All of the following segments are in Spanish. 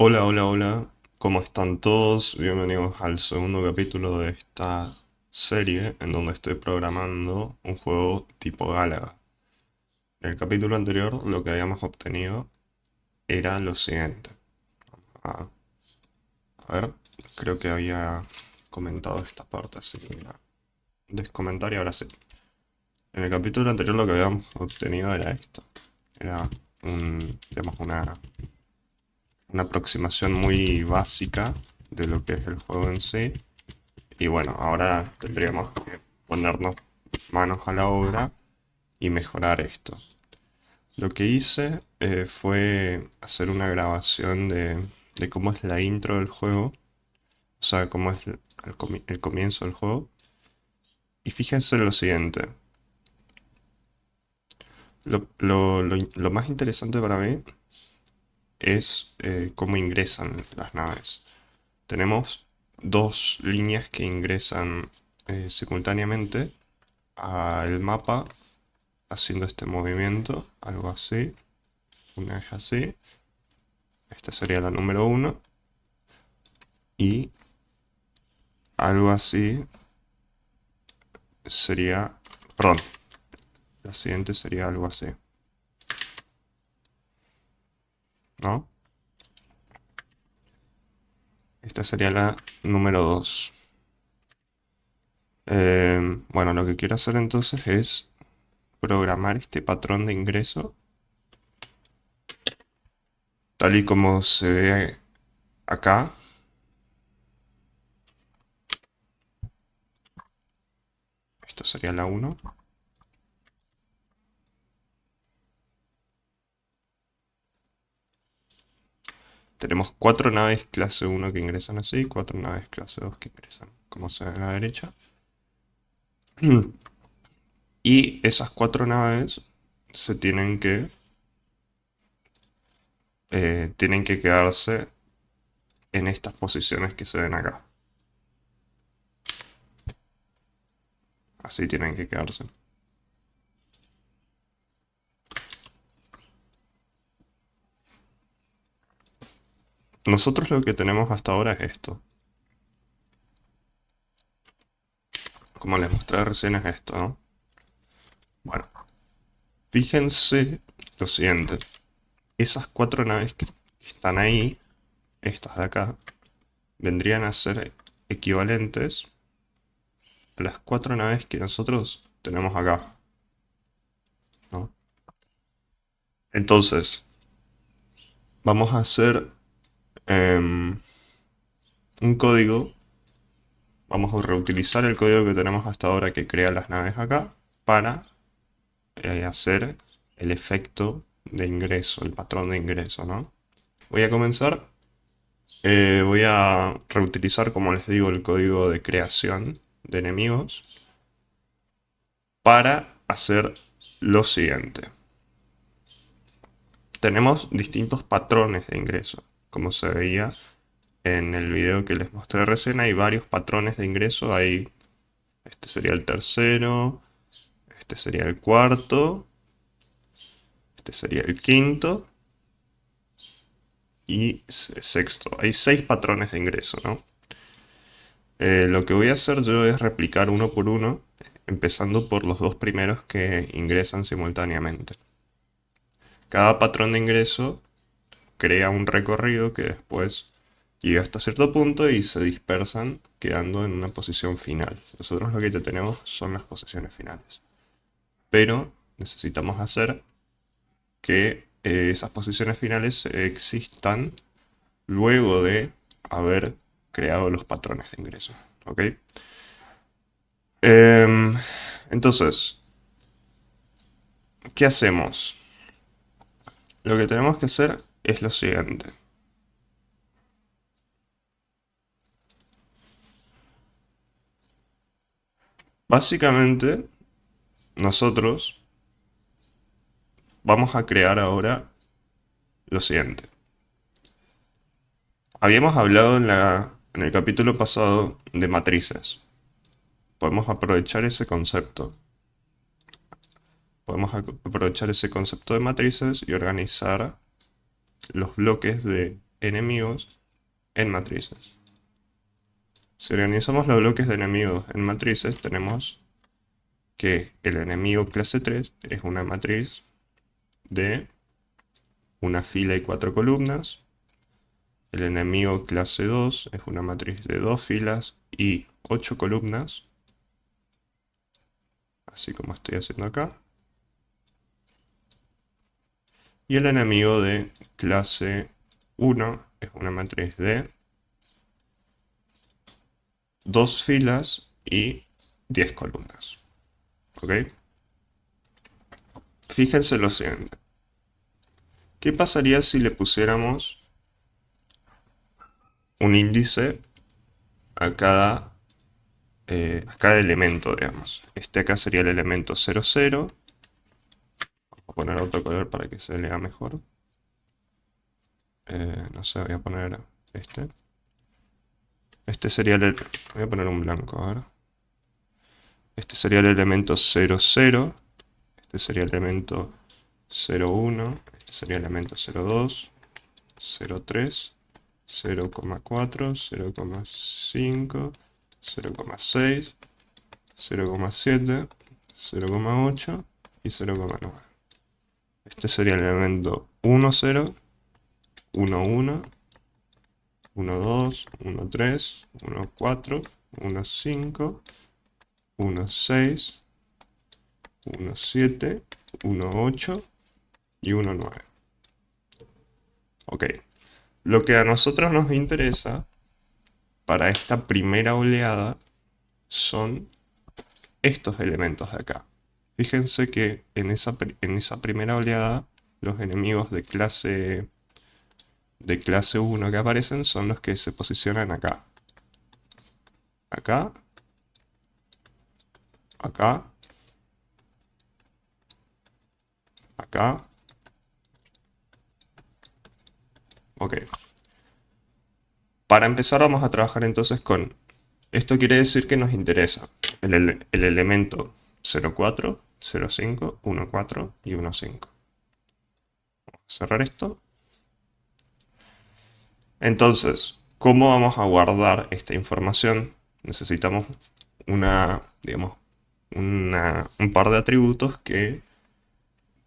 Hola, hola, hola, ¿cómo están todos? Bienvenidos al segundo capítulo de esta serie en donde estoy programando un juego tipo Galaga. En el capítulo anterior lo que habíamos obtenido era lo siguiente. A, a ver, creo que había comentado esta parte, así que voy a descomentar y ahora sí. En el capítulo anterior lo que habíamos obtenido era esto. Era digamos, una aproximación muy básica de lo que es el juego en sí. Y bueno, ahora tendríamos que ponernos manos a la obra y mejorar esto. Lo que hice fue hacer una grabación de cómo es la intro del juego, o sea, cómo es el comienzo del juego. Y fíjense en lo siguiente. Lo más interesante para mí es cómo ingresan las naves. Tenemos dos líneas que ingresan simultáneamente al mapa haciendo este movimiento, algo así, una vez así. Esta sería la número uno y algo así sería, perdón, la siguiente sería algo así, ¿no? Esta sería la número 2. Bueno, lo que quiero hacer entonces es programar este patrón de ingreso tal y como se ve acá. Esta sería la uno. Tenemos cuatro naves clase uno que ingresan así, cuatro naves clase 2 que ingresan como se ve a la derecha. Y esas cuatro naves se tienen que quedarse en estas posiciones que se ven acá. Así tienen que quedarse. Nosotros lo que tenemos hasta ahora es esto. Como les mostré recién es esto, ¿no? Bueno, fíjense lo siguiente. Esas cuatro naves que están ahí, estas de acá, vendrían a ser equivalentes a las cuatro naves que nosotros tenemos acá, ¿no? Entonces, vamos a hacer un código. Vamos a reutilizar el código que tenemos hasta ahora que crea las naves acá para hacer el efecto de ingreso, el patrón de ingreso, ¿no? Voy a comenzar. Voy a reutilizar, como les digo, el código de creación de enemigos para hacer lo siguiente. Tenemos distintos patrones de ingreso. Como se veía en el video que les mostré recién, hay varios patrones de ingreso. Este sería el tercero, este sería el cuarto, este sería el quinto y sexto. Hay seis patrones de ingreso, ¿no? Lo que voy a hacer yo es replicar uno por uno, empezando por los dos primeros que ingresan simultáneamente. Cada patrón de ingreso crea un recorrido que después llega hasta cierto punto y se dispersan quedando en una posición final. Nosotros lo que ya tenemos son las posiciones finales. Pero necesitamos hacer que esas posiciones finales existan luego de haber creado los patrones de ingreso. ¿Ok? Em, entonces, ¿qué hacemos? Lo que tenemos que hacer es lo siguiente. Básicamente, nosotros vamos a crear ahora lo siguiente. Habíamos hablado en el capítulo pasado de matrices. Podemos aprovechar ese concepto. Podemos aprovechar ese concepto de matrices y organizar los bloques de enemigos en matrices. Si organizamos los bloques de enemigos en matrices, tenemos que el enemigo clase 3 es una matriz de una fila y 4 columnas. El enemigo clase 2 es una matriz de 2 filas y 8 columnas, así como estoy haciendo acá. Y el enemigo de clase 1 es una matriz de 2 filas y 10 columnas. ¿Ok? Fíjense lo siguiente. ¿Qué pasaría si le pusiéramos un índice a cada elemento, digamos? Este acá sería el elemento 0, 0. Vamos a poner otro color para que se lea mejor. No sé, voy a poner este. Este sería el... Voy a poner un blanco ahora. Este sería el elemento 0, 0. Este sería el elemento 0, 1. Este sería el elemento 0, 2. 0, 3. 0,4. 0,5. 0,6. 0,7. 0,8. Y 0,9. Este sería el elemento 1, 0. 1, 1. 1, 2, 1, 3, 1, 4, 1, 5, 1, 6, 1, 7, 1, 8 y 1, 9. Ok, lo que a nosotros nos interesa para esta primera oleada son estos elementos de acá. Fíjense que en esa primera oleada los enemigos de clase 1 que aparecen son los que se posicionan acá. Acá. Acá. Acá. Ok. Para empezar vamos a trabajar entonces con... Esto quiere decir que nos interesa el elemento 0,4, 0,5, 1,4 y 1,5. Vamos a cerrar esto. Entonces, ¿cómo vamos a guardar esta información? Necesitamos digamos, un par de atributos que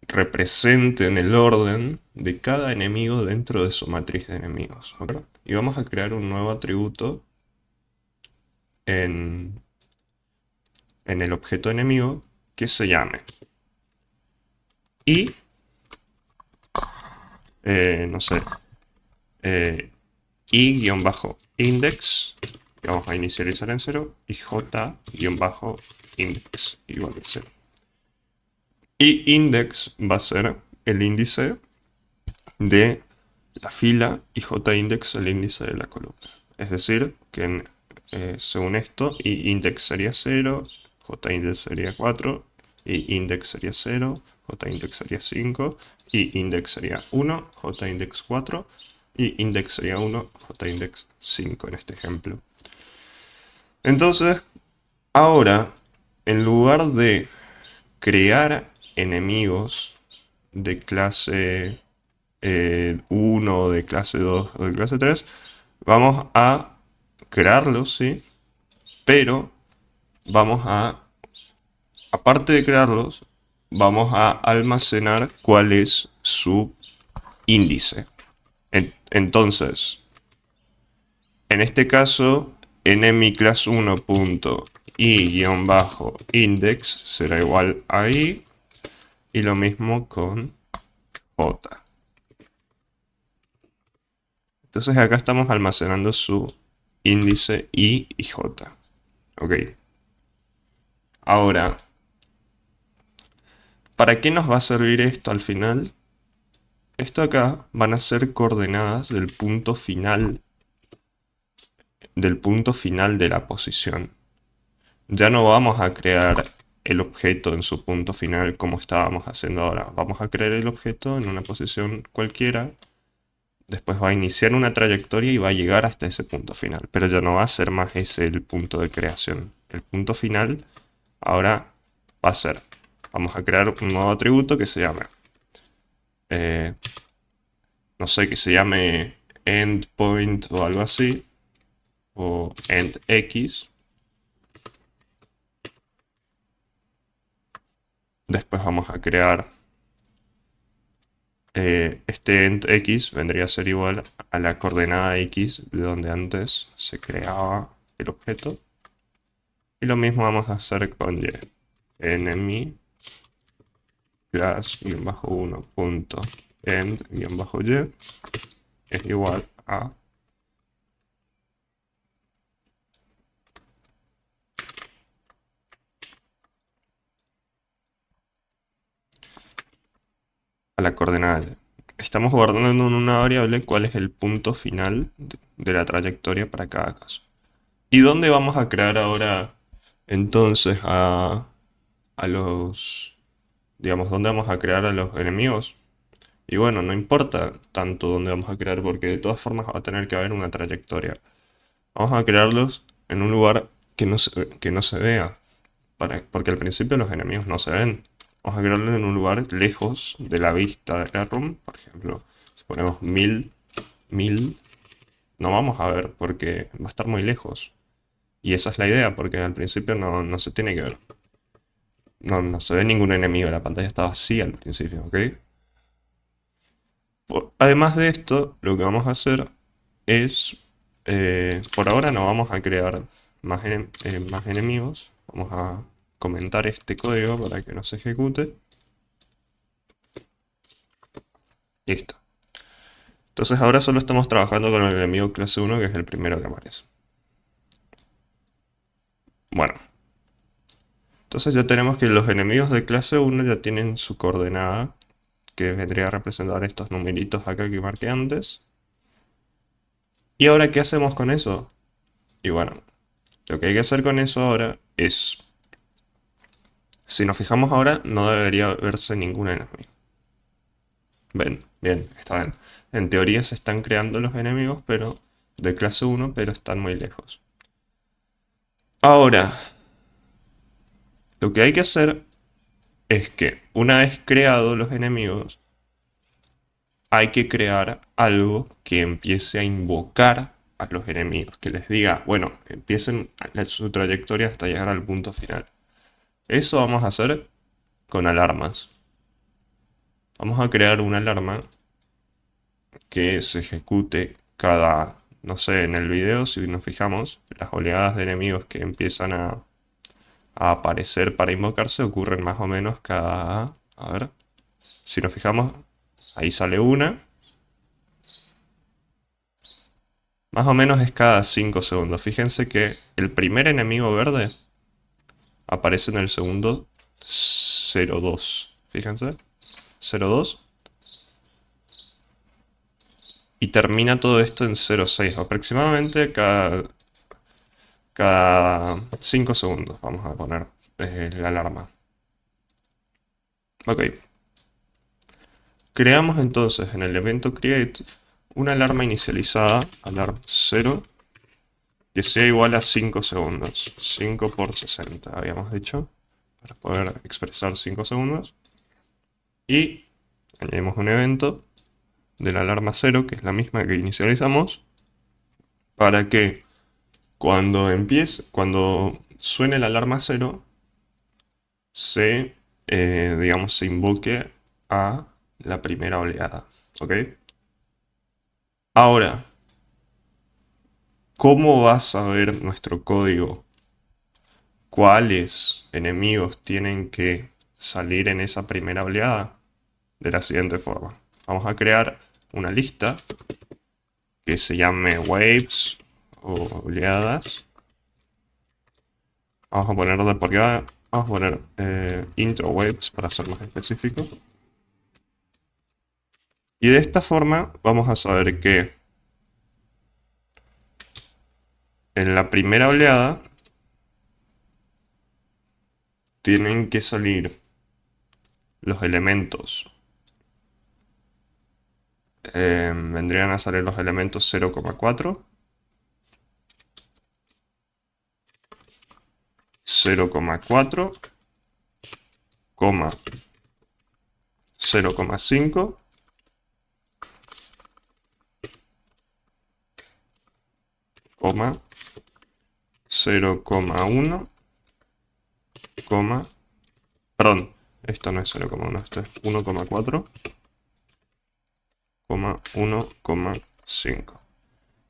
representen el orden de cada enemigo dentro de su matriz de enemigos. ¿Ok? Y vamos a crear un nuevo atributo en el objeto enemigo que se llame y, no sé, i-index, que vamos a inicializar en 0, y j-index igual a 0. Y index va a ser el índice de la fila y j-index el índice de la columna. Es decir, que según esto, i-index sería 0, j-index sería 4, i-index sería 0, j-index sería 5, i-index sería 1, j-index 4, y index sería 1, j-index 5 en este ejemplo. Entonces, ahora, en lugar de crear enemigos de clase 1, de clase 2 o de clase 3, vamos a crearlos, ¿sí? Pero vamos a, aparte de crearlos, vamos a almacenar cuál es su índice. Entonces, en este caso, enemy class 1.i-index será igual a i, y lo mismo con j. Entonces acá estamos almacenando su índice i y j. Ok. Ahora, ¿para qué nos va a servir esto al final? Esto acá van a ser coordenadas del punto final de la posición. Ya no vamos a crear el objeto en su punto final como estábamos haciendo ahora. Vamos a crear el objeto en una posición cualquiera. Después va a iniciar una trayectoria y va a llegar hasta ese punto final. Pero ya no va a ser más ese el punto de creación. El punto final ahora va a ser... Vamos a crear un nuevo atributo que se llame... no sé, que se llame endpoint o algo así, o endx. Después vamos a crear este endx vendría a ser igual a la coordenada x de donde antes se creaba el objeto. Y lo mismo vamos a hacer con y. Enemy class-1.end-y es igual a la coordenada y. Estamos guardando en una variable cuál es el punto final de la trayectoria para cada caso. ¿Y dónde vamos a crear ahora entonces a los, digamos, dónde vamos a crear a los enemigos? Y bueno, no importa tanto dónde vamos a crear porque de todas formas va a tener que haber una trayectoria. Vamos a crearlos en un lugar que no se vea, porque al principio los enemigos no se ven. Vamos a crearlos en un lugar lejos de la vista de la room. Por ejemplo, si ponemos 1000, no vamos a ver porque va a estar muy lejos. Y esa es la idea, porque al principio no se tiene que ver. No se ve ningún enemigo, la pantalla está vacía al principio, ¿ok? Además de esto, lo que vamos a hacer es, por ahora no vamos a crear más enemigos. Vamos a comentar este código para que no se ejecute. Listo. Entonces ahora solo estamos trabajando con el enemigo clase 1, que es el primero que aparece. Bueno. Entonces ya tenemos que los enemigos de clase 1 ya tienen su coordenada, que vendría a representar estos numeritos acá que marqué antes. ¿Y ahora qué hacemos con eso? Y bueno, lo que hay que hacer con eso ahora es, si nos fijamos ahora, no debería verse ningún enemigo. Ven, bien, está bien. En teoría se están creando los enemigos, pero de clase 1, pero están muy lejos. Ahora, lo que hay que hacer es que una vez creados los enemigos, hay que crear algo que empiece a invocar a los enemigos, que les diga, bueno, empiecen su trayectoria hasta llegar al punto final. Eso vamos a hacer con alarmas. Vamos a crear una alarma que se ejecute cada, no sé, en el video, si nos fijamos, las oleadas de enemigos que empiezan a aparecer para invocarse ocurren más o menos cada, a ver, si nos fijamos, ahí sale una. Más o menos es cada 5 segundos. Fíjense que el primer enemigo verde aparece en el segundo 0,2. Fíjense. 0,2. Y termina todo esto en 0,6. Aproximadamente cada 5 segundos. Vamos a poner la alarma. Ok. Creamos entonces en el evento create una alarma inicializada, alarm 0, que sea igual a 5 segundos. 5 por 60, habíamos dicho, para poder expresar 5 segundos. Y añadimos un evento de la alarma 0, que es la misma que inicializamos, para que cuando suene la alarma 0, digamos, se invoque a la primera oleada. ¿Ok? Ahora, ¿cómo va a saber nuestro código cuáles enemigos tienen que salir en esa primera oleada? De la siguiente forma. Vamos a crear una lista que se llame waves o oleadas. Vamos a poner de por acá, vamos a poner intro waves para ser más específico. Y de esta forma vamos a saber que en la primera oleada tienen que salir los elementos. Vendrían a salir los elementos 0,4, 0,4, 0,5 0,1, perdón, esto no es 0,1, esto es 1,4, 1,5.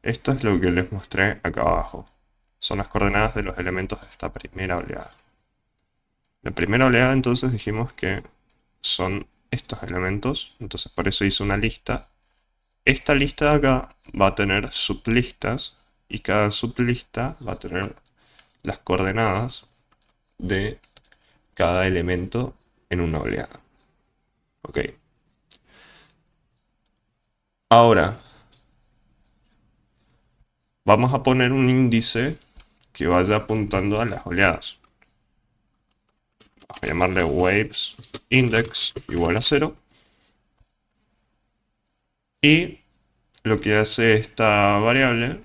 Esto es lo que les mostré acá abajo. Son las coordenadas de los elementos de esta primera oleada. La primera oleada entonces dijimos que son estos elementos, entonces por eso hice una lista. Esta lista de acá va a tener sublistas y cada sublista va a tener las coordenadas de cada elemento en una oleada. Ok. Ahora, vamos a poner un índice que vaya apuntando a las oleadas. Vamos a llamarle waves index igual a 0. Y lo que hace esta variable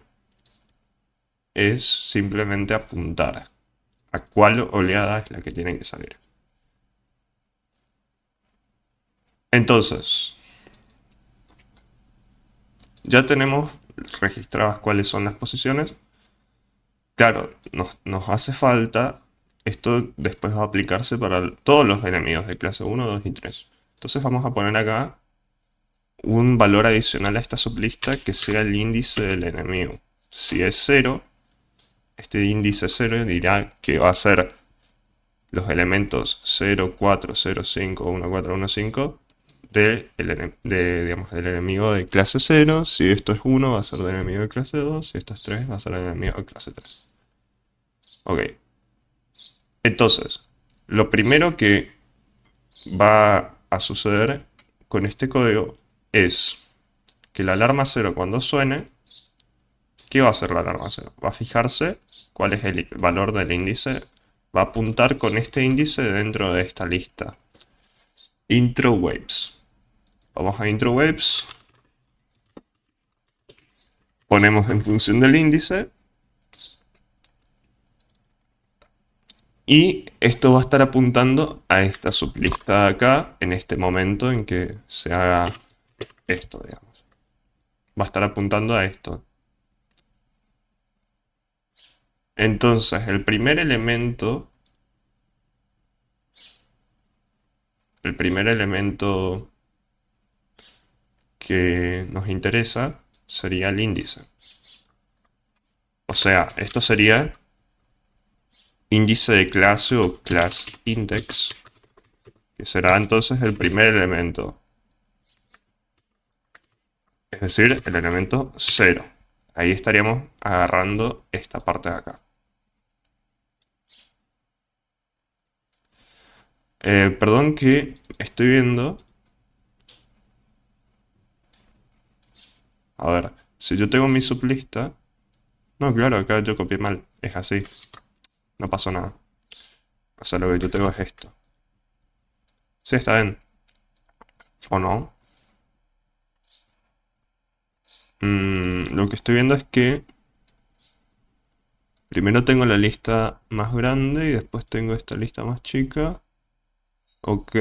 es simplemente apuntar a cuál oleada es la que tiene que salir. Entonces, ya tenemos registradas cuáles son las posiciones. Claro, nos hace falta, esto después va a aplicarse para todos los enemigos de clase 1, 2 y 3. Entonces vamos a poner acá un valor adicional a esta sublista que sea el índice del enemigo. Si es 0, este índice 0 dirá que va a ser los elementos 0, 4, 0, 5, 1, 4, 1, 5 digamos, del enemigo de clase 0. Si esto es 1 va a ser del enemigo de clase 2. Si esto es 3 va a ser del enemigo de clase 3. Ok. Entonces, lo primero que va a suceder con este código es que la alarma 0 cuando suene, ¿qué va a hacer la alarma 0? Va a fijarse cuál es el valor del índice, va a apuntar con este índice dentro de esta lista. Intro waves. Vamos a intro waves. Ponemos en función del índice. Y esto va a estar apuntando a esta sublista de acá en este momento en que se haga esto, digamos. Va a estar apuntando a esto. Entonces, el primer elemento que nos interesa sería el índice. O sea, esto sería índice de clase o class index, que será entonces el primer elemento. Es decir, el elemento 0. Ahí estaríamos agarrando esta parte de acá. Perdón que estoy viendo. A ver, si yo tengo mi sublista. No, claro, acá yo copié mal. Es así. No pasó nada. O sea, lo que yo tengo es esto. Sí, está bien. ¿O no? Lo que estoy viendo es que primero tengo la lista más grande y después tengo esta lista más chica. Ok.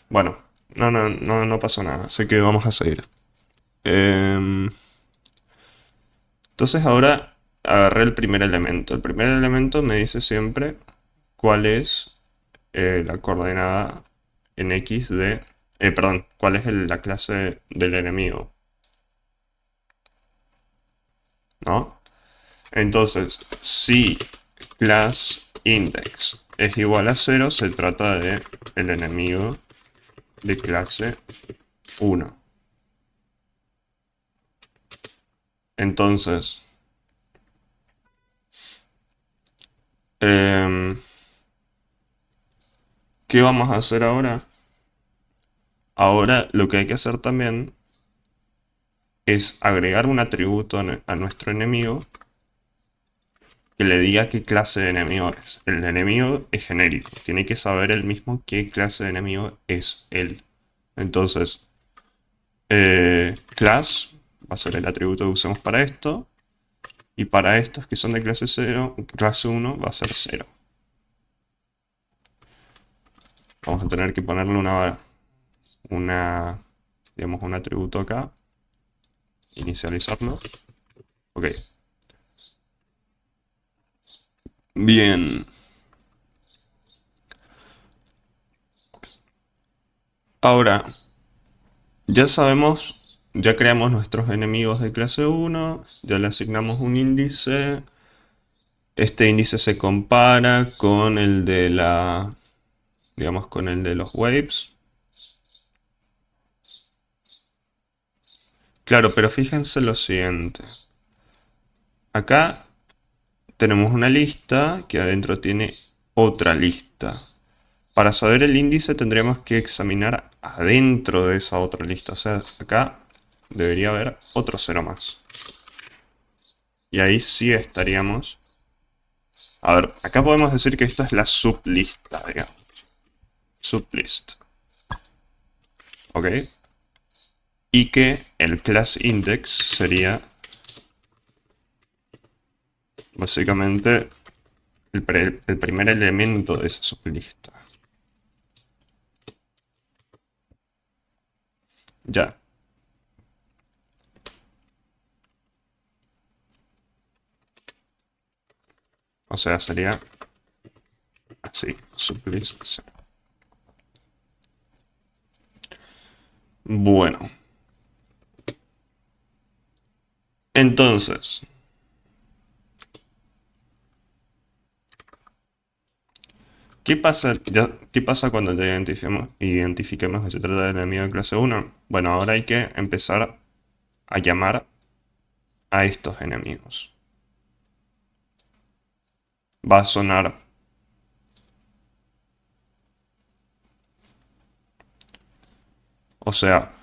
Bueno, no pasó nada. Así que vamos a seguir. Entonces ahora agarré el primer elemento. El primer elemento me dice siempre cuál es la coordenada en X de... perdón, cuál es la clase del enemigo. ¿No? Entonces, si class index es igual a 0, se trata de el enemigo de clase 1. Entonces, ¿qué vamos a hacer ahora? Ahora lo que hay que hacer también es agregar un atributo a nuestro enemigo que le diga qué clase de enemigo es. El enemigo es genérico, tiene que saber él mismo qué clase de enemigo es él. Entonces, class va a ser el atributo que usemos para esto, y para estos que son de clase 0, clase 1 va a ser 0. Vamos a tener que ponerle digamos, un atributo acá, inicializarlo. Ok. Bien. Ahora, ya sabemos, ya creamos nuestros enemigos de clase uno, ya le asignamos un índice. Este índice se compara con el de digamos, con el de los waves. Claro, pero fíjense lo siguiente. Acá tenemos una lista que adentro tiene otra lista. Para saber el índice tendríamos que examinar adentro de esa otra lista. O sea, acá debería haber otro cero más. Y ahí sí estaríamos. A ver, acá podemos decir que esta es la sublista, digamos. Sublist. ¿Ok? Y que el class index sería básicamente el primer elemento de esa sublista. Ya. O sea, sería así, sublist. Bueno. Entonces, ¿qué pasa cuando ya identifiquemos que se trata de enemigo de clase uno? Bueno, ahora hay que empezar a llamar a estos enemigos. Va a sonar. O sea,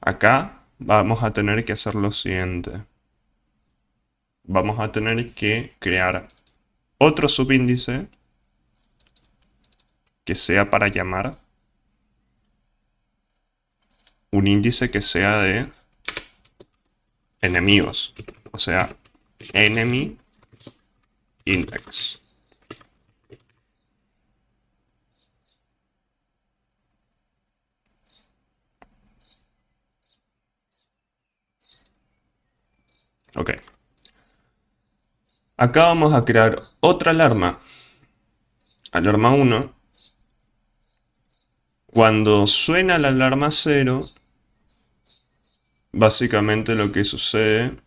acá vamos a tener que hacer lo siguiente. Vamos a tener que crear otro subíndice que sea para llamar un índice que sea de enemigos. O sea, enemy index. Ok. Acá vamos a crear otra alarma. Alarma 1. Cuando suena la alarma 0, básicamente lo que sucede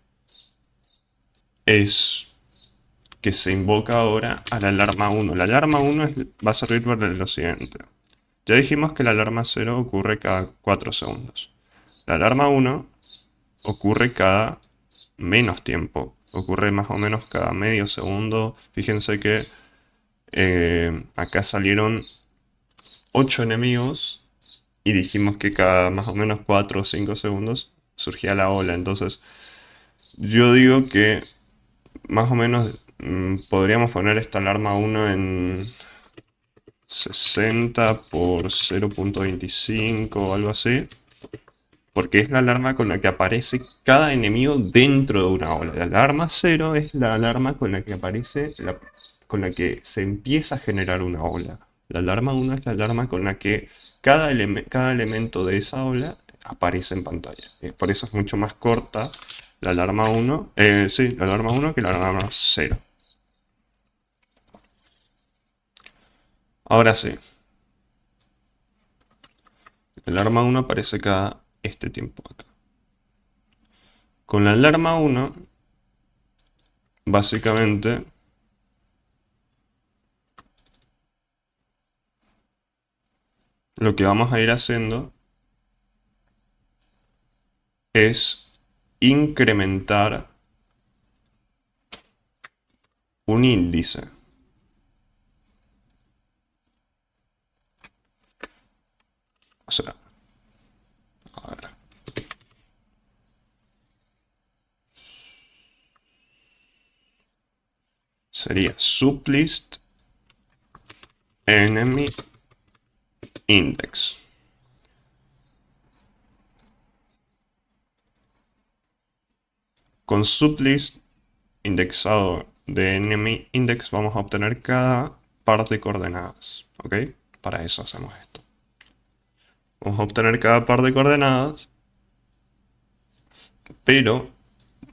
es que se invoca ahora a la alarma 1. La alarma 1 va a servir para lo siguiente. Ya dijimos que la alarma 0 ocurre cada 4 segundos. La alarma 1 ocurre cada menos tiempo. Ocurre más o menos cada medio segundo. Fíjense que acá salieron 8 enemigos y dijimos que cada más o menos 4 o 5 segundos surgía la ola. Entonces, yo digo que más o menos podríamos poner esta alarma 1 en 60 por 0.25 o algo así. Porque es la alarma con la que aparece cada enemigo dentro de una ola. La alarma 0 es la alarma con la que aparece, con la que se empieza a generar una ola. La alarma 1 es la alarma con la que cada elemento de esa ola aparece en pantalla. Por eso es mucho más corta la alarma 1, sí, la alarma 1 que la alarma 0. Ahora sí, la alarma 1 aparece cada este tiempo acá. Con la alarma 1, básicamente, lo que vamos a ir haciendo es incrementar un índice. O sea, a ver, sería sublist enemy index. Con sublist indexado de enemy index vamos a obtener cada par de coordenadas. ¿Ok? Para eso hacemos esto. Vamos a obtener cada par de coordenadas, pero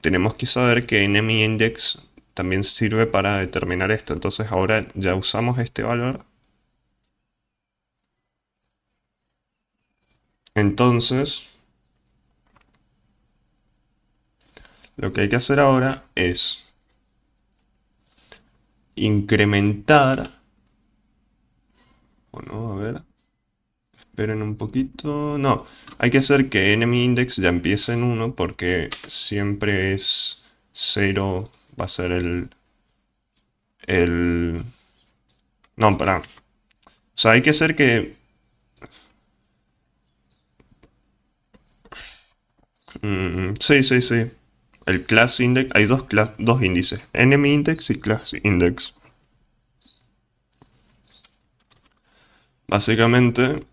tenemos que saber que enemy index también sirve para determinar esto. Entonces ahora ya usamos este valor. Entonces, lo que hay que hacer ahora es incrementar, o no, a ver, esperen un poquito, no, hay que hacer que enemy index ya empiece en 1 porque siempre es 0, va a ser el, no, pará, o sea, hay que hacer que, sí, sí, sí, el class index, hay dos índices, enemy index y class index. Básicamente,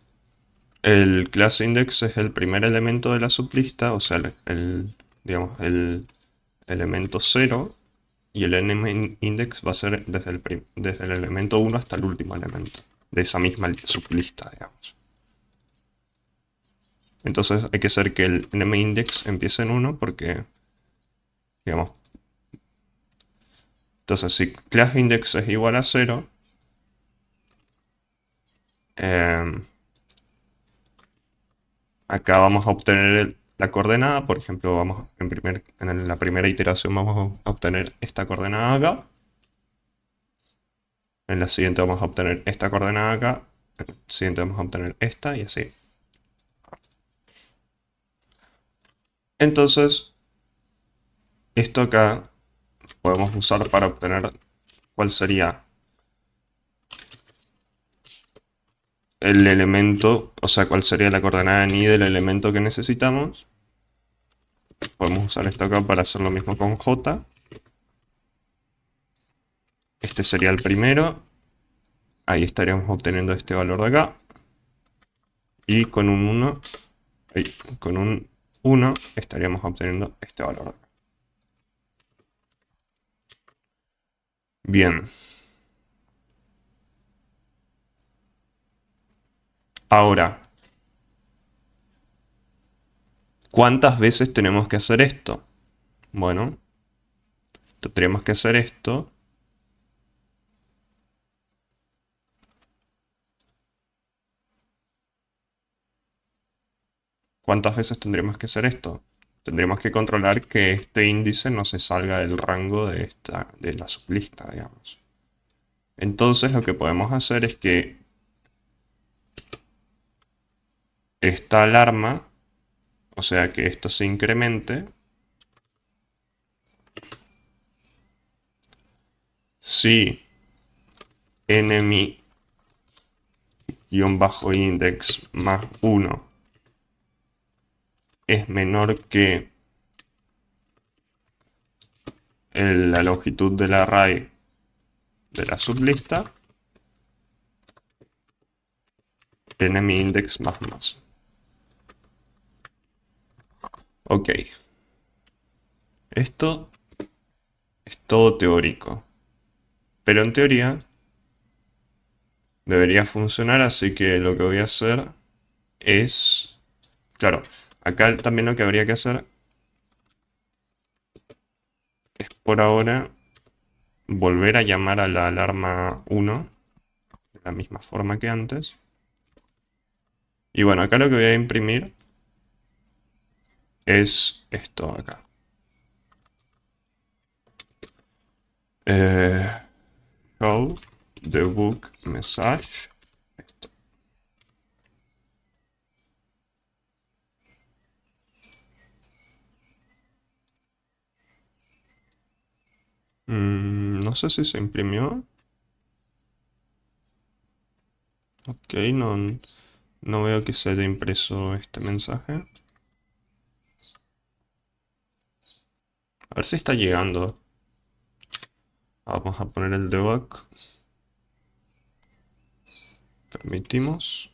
el class index es el primer elemento de la sublista, o sea, digamos, el elemento 0, y el enemy index va a ser desde el elemento 1 hasta el último elemento de esa misma sublista, digamos. Entonces hay que hacer que el enemy index empiece en 1 porque, digamos, entonces si class index es igual a 0, eh, acá vamos a obtener la coordenada, por ejemplo, en la primera iteración vamos a obtener esta coordenada acá. En la siguiente vamos a obtener esta coordenada acá. En la siguiente vamos a obtener esta y así. Entonces, esto acá podemos usar para obtener cuál sería el elemento, o sea, cuál sería la coordenada ni del elemento que necesitamos. Podemos usar esto acá para hacer lo mismo con J. Este sería el primero. Ahí estaríamos obteniendo este valor de acá. Y con un 1, con un 1 estaríamos obteniendo este valor de acá. Bien. Ahora, ¿cuántas veces tenemos que hacer esto? Bueno, tendríamos que hacer esto. ¿Cuántas veces tendríamos que hacer esto? Tendríamos que controlar que este índice no se salga del rango de la sublista, digamos. Entonces lo que podemos hacer es que esta alarma, o sea que esto se incremente, si enemy-index más 1 es menor que la longitud del array de la sublista, enemy index más más. Ok. Esto es todo teórico. Pero en teoría debería funcionar, así que lo que voy a hacer es... Claro, acá también lo que habría que hacer es por ahora volver a llamar a la alarma 1 de la misma forma que antes. Y bueno, acá lo que voy a imprimir es esto acá. Show the book message. Esto. No sé si se imprimió. Ok, no veo que se haya impreso este mensaje. A ver si está llegando. Vamos a poner el debug. Permitimos.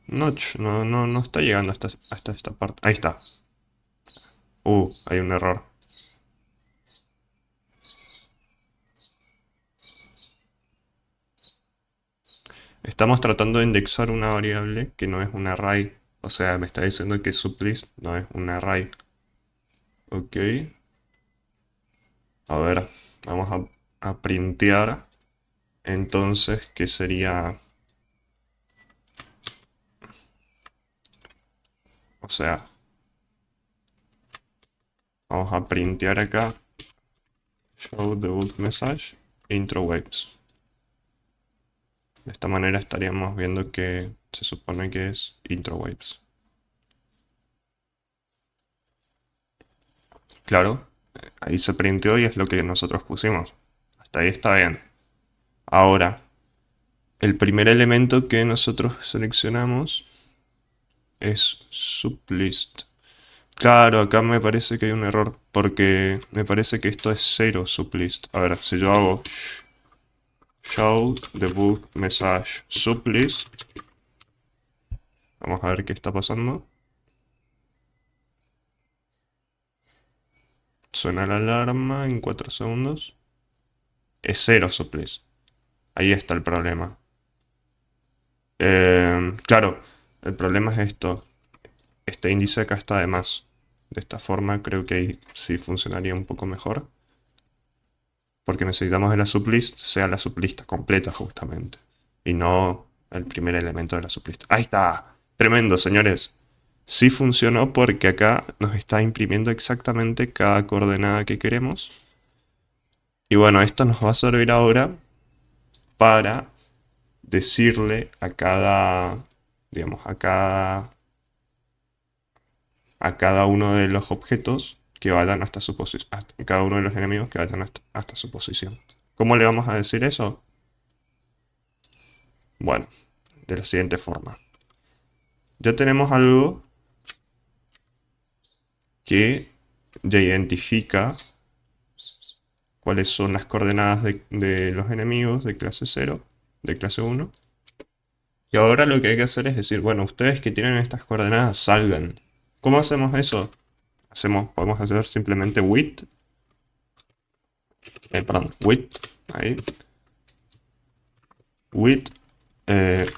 Notch, no está llegando hasta esta parte. Ahí está. Hay un error. Estamos tratando de indexar una variable que no es un array. O sea, me está diciendo que sublist no es un array. Ok. A ver, vamos a printear. Entonces, ¿qué sería? O sea, vamos a printear acá show debug message intro waves. De esta manera estaríamos viendo que se supone que es intro waves. Claro, ahí se printeó y es lo que nosotros pusimos. Hasta ahí está bien. Ahora, el primer elemento que nosotros seleccionamos es sublist. Claro, acá me parece que hay un error porque me parece que esto es 0 sublist. A ver, si yo hago show debug message sublist, vamos a ver qué está pasando. Suena la alarma en 4 segundos. Es 0 sublist. Ahí está el problema. Claro, el problema es esto. Este índice acá está de más. De esta forma creo que ahí sí funcionaría un poco mejor. Porque necesitamos que la sublist sea la sublista completa justamente. Y no el primer elemento de la sublista. ¡Ahí está! Tremendo, señores. Sí funcionó porque acá nos está imprimiendo exactamente cada coordenada que queremos. Y bueno, esto nos va a servir ahora para decirle a cada, digamos, a cada uno de los objetos que vayan hasta su posición, cada uno de los enemigos que vayan hasta su posición. ¿Cómo le vamos a decir eso? Bueno, de la siguiente forma. Ya tenemos algo que ya identifica cuáles son las coordenadas de los enemigos de clase 0, de clase 1. Y ahora lo que hay que hacer es decir, bueno, ustedes que tienen estas coordenadas salgan. ¿Cómo hacemos eso? Podemos hacer simplemente with, ahí, with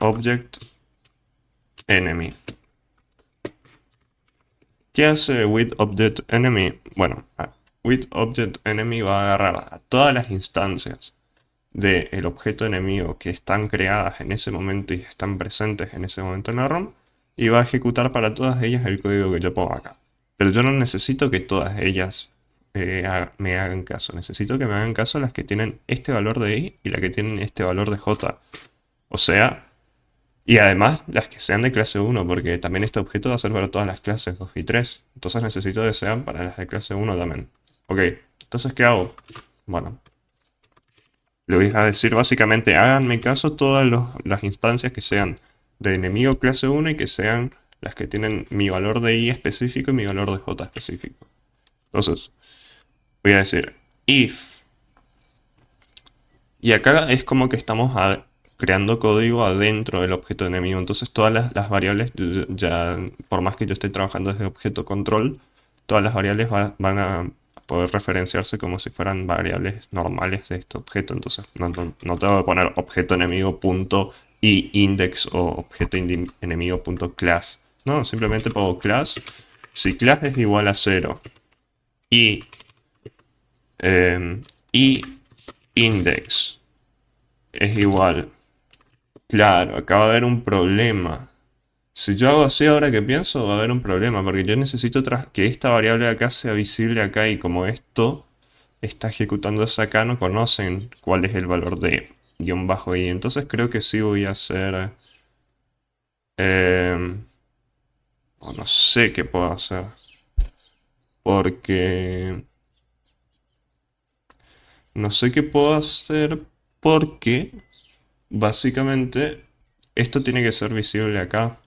object enemy. ¿Qué hace with object enemy? Bueno, with object enemy va a agarrar a todas las instancias del objeto enemigo que están creadas en ese momento y están presentes en ese momento en la ROM y va a ejecutar para todas ellas el código que yo pongo acá. Pero yo no necesito que todas ellas me hagan caso. Necesito que me hagan caso las que tienen este valor de i y las que tienen este valor de j. O sea, y además las que sean de clase 1, porque también este objeto va a ser para todas las clases 2 y 3. Entonces necesito que sean para las de clase 1 también. Ok, entonces ¿qué hago? Bueno, le voy a decir básicamente, háganme caso todas las instancias que sean de enemigo clase 1 y que sean las que tienen mi valor de i específico y mi valor de j específico. Entonces, voy a decir if. Y acá es como que estamos creando código adentro del objeto enemigo. Entonces todas las variables, ya por más que yo esté trabajando desde objeto control, todas las variables van a poder referenciarse como si fueran variables normales de este objeto. Entonces no tengo que poner objeto enemigo punto y index o objeto enemigo punto class. No, simplemente pongo class. Si class es igual a 0 y, y index es igual. Claro, acá va a haber un problema. Si yo hago así ahora que pienso, va a haber un problema, porque yo necesito que esta variable de acá sea visible acá y como esto está ejecutándose acá, no conocen cuál es el valor de guión bajo i. Entonces creo que sí voy a hacer... o no sé qué puedo hacer. Porque... No sé qué puedo hacer porque básicamente esto tiene que ser visible acá.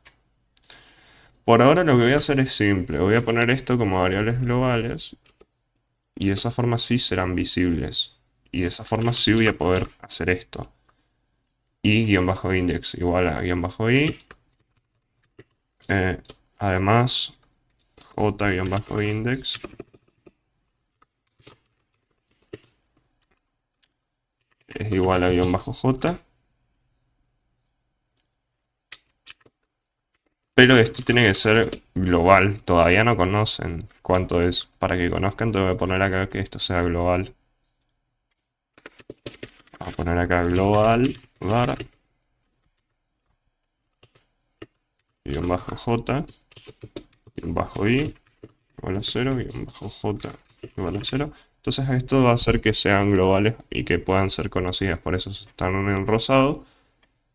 Por ahora lo que voy a hacer es simple, voy a poner esto como variables globales y de esa forma sí serán visibles. Y de esa forma sí voy a poder hacer esto. Y guión bajo index igual a guión bajo i. Además, j guión bajo index es igual a guión bajo j. Pero esto tiene que ser global. Todavía no conocen cuánto es. Para que conozcan tengo que poner acá que esto sea global. Vamos a poner acá global var guión bajo j guión bajo i igual a 0 guión bajo j igual a 0. Entonces esto va a hacer que sean globales y que puedan ser conocidas, por eso están en rosado.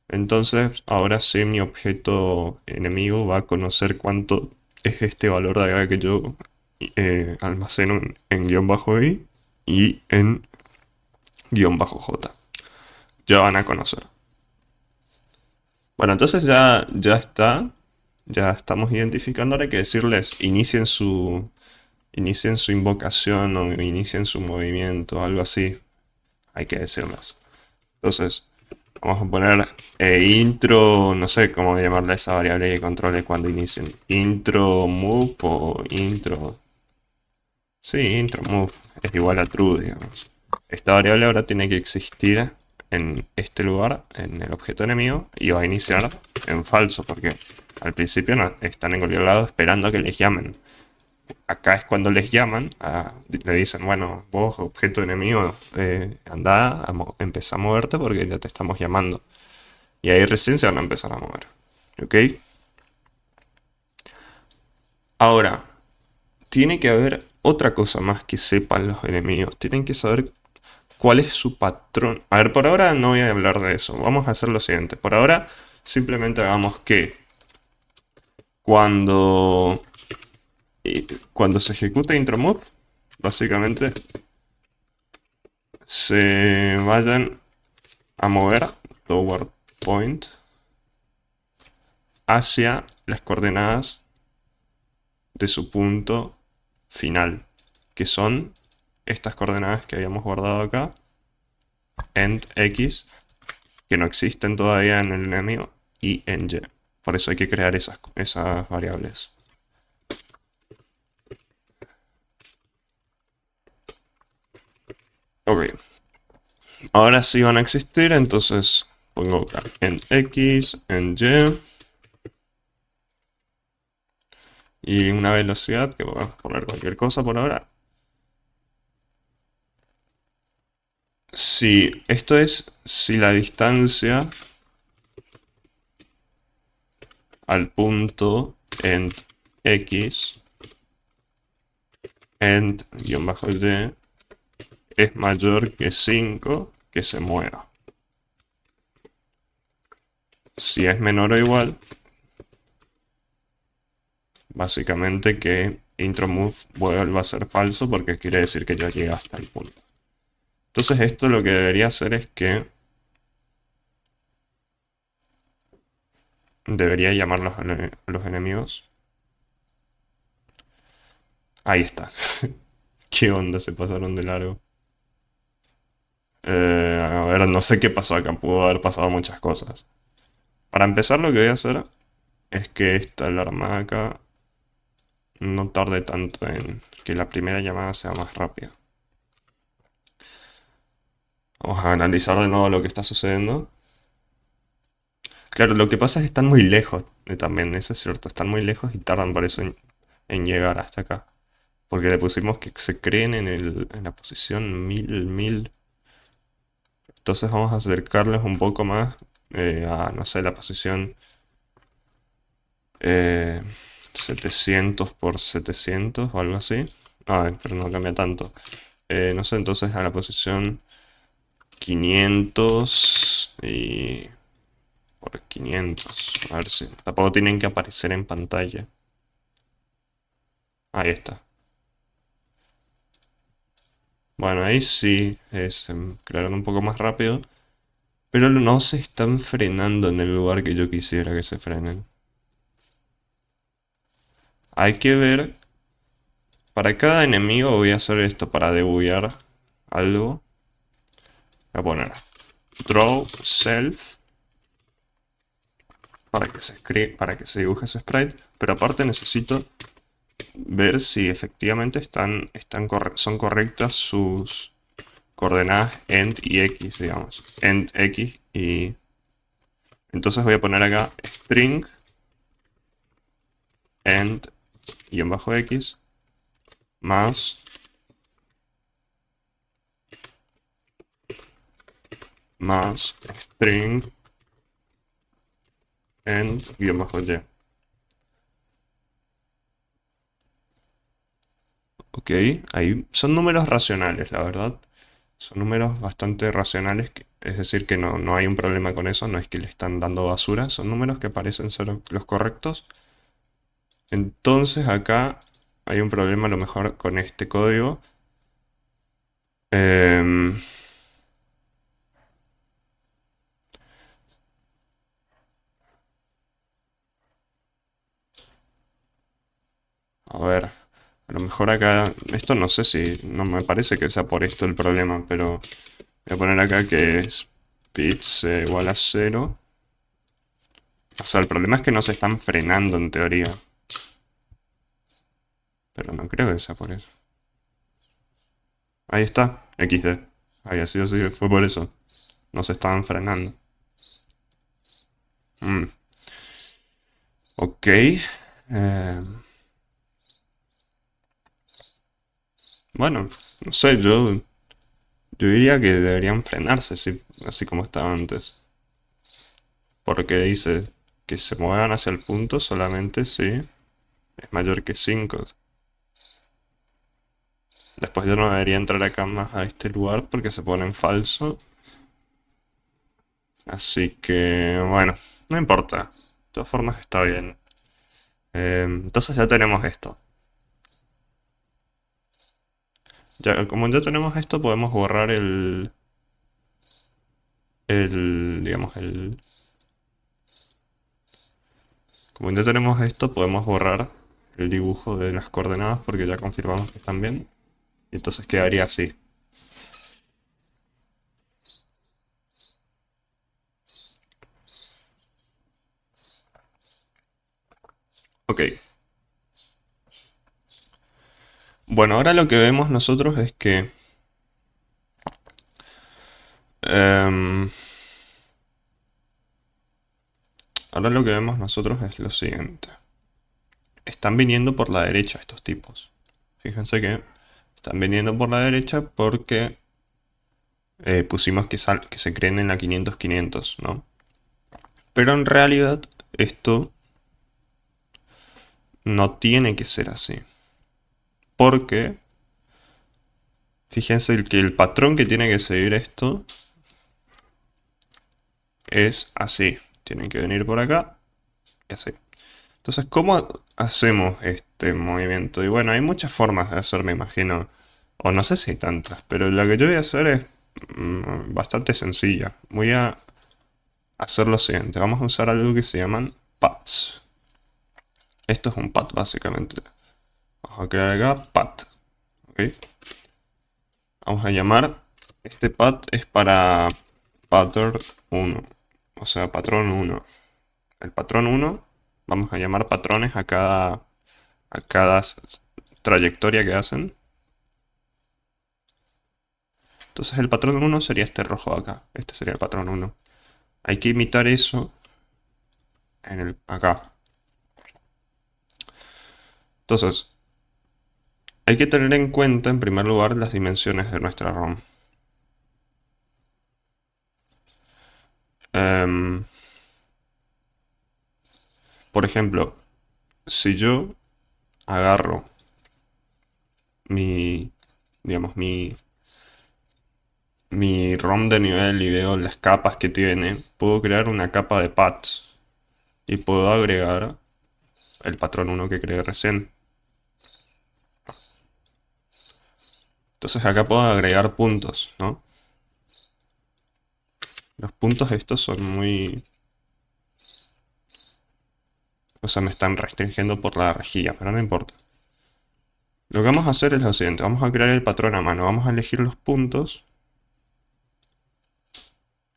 Entonces ahora sí mi objeto enemigo va a conocer cuánto es este valor de acá que yo almaceno en guión bajo i y en guión bajo j. Ya van a conocer. Bueno, entonces ya está. Ya estamos identificando. Ahora hay que decirles inicien su invocación o inicien su movimiento, algo así. Hay que decirles. Entonces, vamos a poner intro, no sé cómo llamarle a esa variable que controle cuando inicien. Intro move o intro. Sí, intro move es igual a true, digamos. Esta variable ahora tiene que existir en este lugar, en el objeto enemigo, y va a iniciar en falso, porque al principio no, están en cualquier lado esperando a que les llamen. Acá es cuando les llaman, le dicen, bueno, vos, objeto enemigo, anda, empezá a moverte porque ya te estamos llamando. Y ahí recién se van a empezar a mover. ¿Ok? Ahora, tiene que haber otra cosa más que sepan los enemigos. Tienen que saber cuál es su patrón. A ver, por ahora no voy a hablar de eso. Vamos a hacer lo siguiente. Por ahora, simplemente hagamos que cuando, cuando se ejecute intro-move, básicamente se vayan a mover toward point hacia las coordenadas de su punto final, que son estas coordenadas que habíamos guardado acá, end x, que no existen todavía en el enemigo, y en y. Por eso hay que crear esas variables. Ok, ahora sí van a existir, entonces pongo acá en x, en y una velocidad, que voy a poner cualquier cosa por ahora. Si esto es si la distancia al punto end x, end-y, es mayor que 5, que se mueva. Si es menor o igual, básicamente que intro-move vuelva a ser falso porque quiere decir que ya llega hasta el punto. Entonces esto lo que debería hacer es que debería llamar a los enemigos. Ahí está. ¿Qué onda? Se pasaron de largo. A ver, no sé qué pasó acá. Pudo haber pasado muchas cosas. Para empezar lo que voy a hacer es que esta alarma acá no tarde tanto en que la primera llamada sea más rápida. Vamos a analizar de nuevo lo que está sucediendo. Claro, lo que pasa es que están muy lejos también, eso es cierto. Están muy lejos y tardan por eso en llegar hasta acá. Porque le pusimos que se creen en la posición 1000. Entonces vamos a acercarles un poco más a, no sé, la posición 700 por 700 o algo así. Ah, pero no cambia tanto. No sé, entonces a la posición 500 y por 500. A ver si tampoco tienen que aparecer en pantalla. Ahí está. Bueno, ahí sí se crearon un poco más rápido. Pero no se están frenando en el lugar que yo quisiera que se frenen. Hay que ver. Para cada enemigo voy a hacer esto para debuguear algo. Voy a poner draw self para que se dibuje su sprite. Pero aparte necesito ver si efectivamente son correctas sus coordenadas end y x, digamos. End x y... Entonces voy a poner acá string end y en bajo x más más string end-y. Ok, ahí son números racionales, la verdad. Son números bastante racionales, es decir, que no hay un problema con eso, no es que le están dando basura, son números que parecen ser los correctos. Entonces acá hay un problema a lo mejor con este código. Em, a ver, a lo mejor acá, esto no sé si, no me parece que sea por esto el problema, pero voy a poner acá que es pitch igual a 0. O sea, el problema es que no se están frenando en teoría, pero no creo que sea por eso. Ahí está, XD. Había sido así, fue por eso. No se estaban frenando. Mm, ok. Bueno, no sé, yo diría que deberían frenarse así como estaba antes. Porque dice que se muevan hacia el punto solamente si es mayor que 5. Después yo no debería entrar acá más a este lugar porque se pone en falso. Así que, bueno, no importa. De todas formas está bien. Entonces ya tenemos esto. Ya, como ya tenemos esto, podemos borrar digamos, como ya tenemos esto, podemos borrar el dibujo de las coordenadas porque ya confirmamos que están bien. Y entonces quedaría así. Ok. Bueno, ahora lo que vemos nosotros es que em, ahora lo que vemos nosotros es lo siguiente. Están viniendo por la derecha estos tipos. Fíjense que están viniendo por la derecha porque pusimos que se creen en la 500-500, ¿no? Pero en realidad esto no tiene que ser así. Porque fíjense que el patrón que tiene que seguir esto es así. Tienen que venir por acá y así. Entonces, ¿cómo hacemos este movimiento? Y bueno, hay muchas formas de hacer, me imagino. O no sé si hay tantas, pero la que yo voy a hacer es bastante sencilla. Voy a hacer lo siguiente. Vamos a usar algo que se llaman paths. Esto es un path básicamente. Vamos a crear acá path. ¿Ok? Vamos a llamar, este path es para pattern 1. O sea, patrón 1. El patrón 1, vamos a llamar patrones a cada trayectoria que hacen. Entonces el patrón 1 sería este rojo de acá. Este sería el patrón 1. Hay que imitar eso acá. Entonces, hay que tener en cuenta en primer lugar las dimensiones de nuestra ROM. Em, por ejemplo, si yo agarro mi, digamos, mi ROM de nivel y veo las capas que tiene, puedo crear una capa de paths y puedo agregar el patrón 1 que creé recién. Entonces acá puedo agregar puntos, ¿no? Los puntos estos son muy... O sea, me están restringiendo por la rejilla, pero no importa. Lo que vamos a hacer es lo siguiente. Vamos a crear el patrón a mano. Vamos a elegir los puntos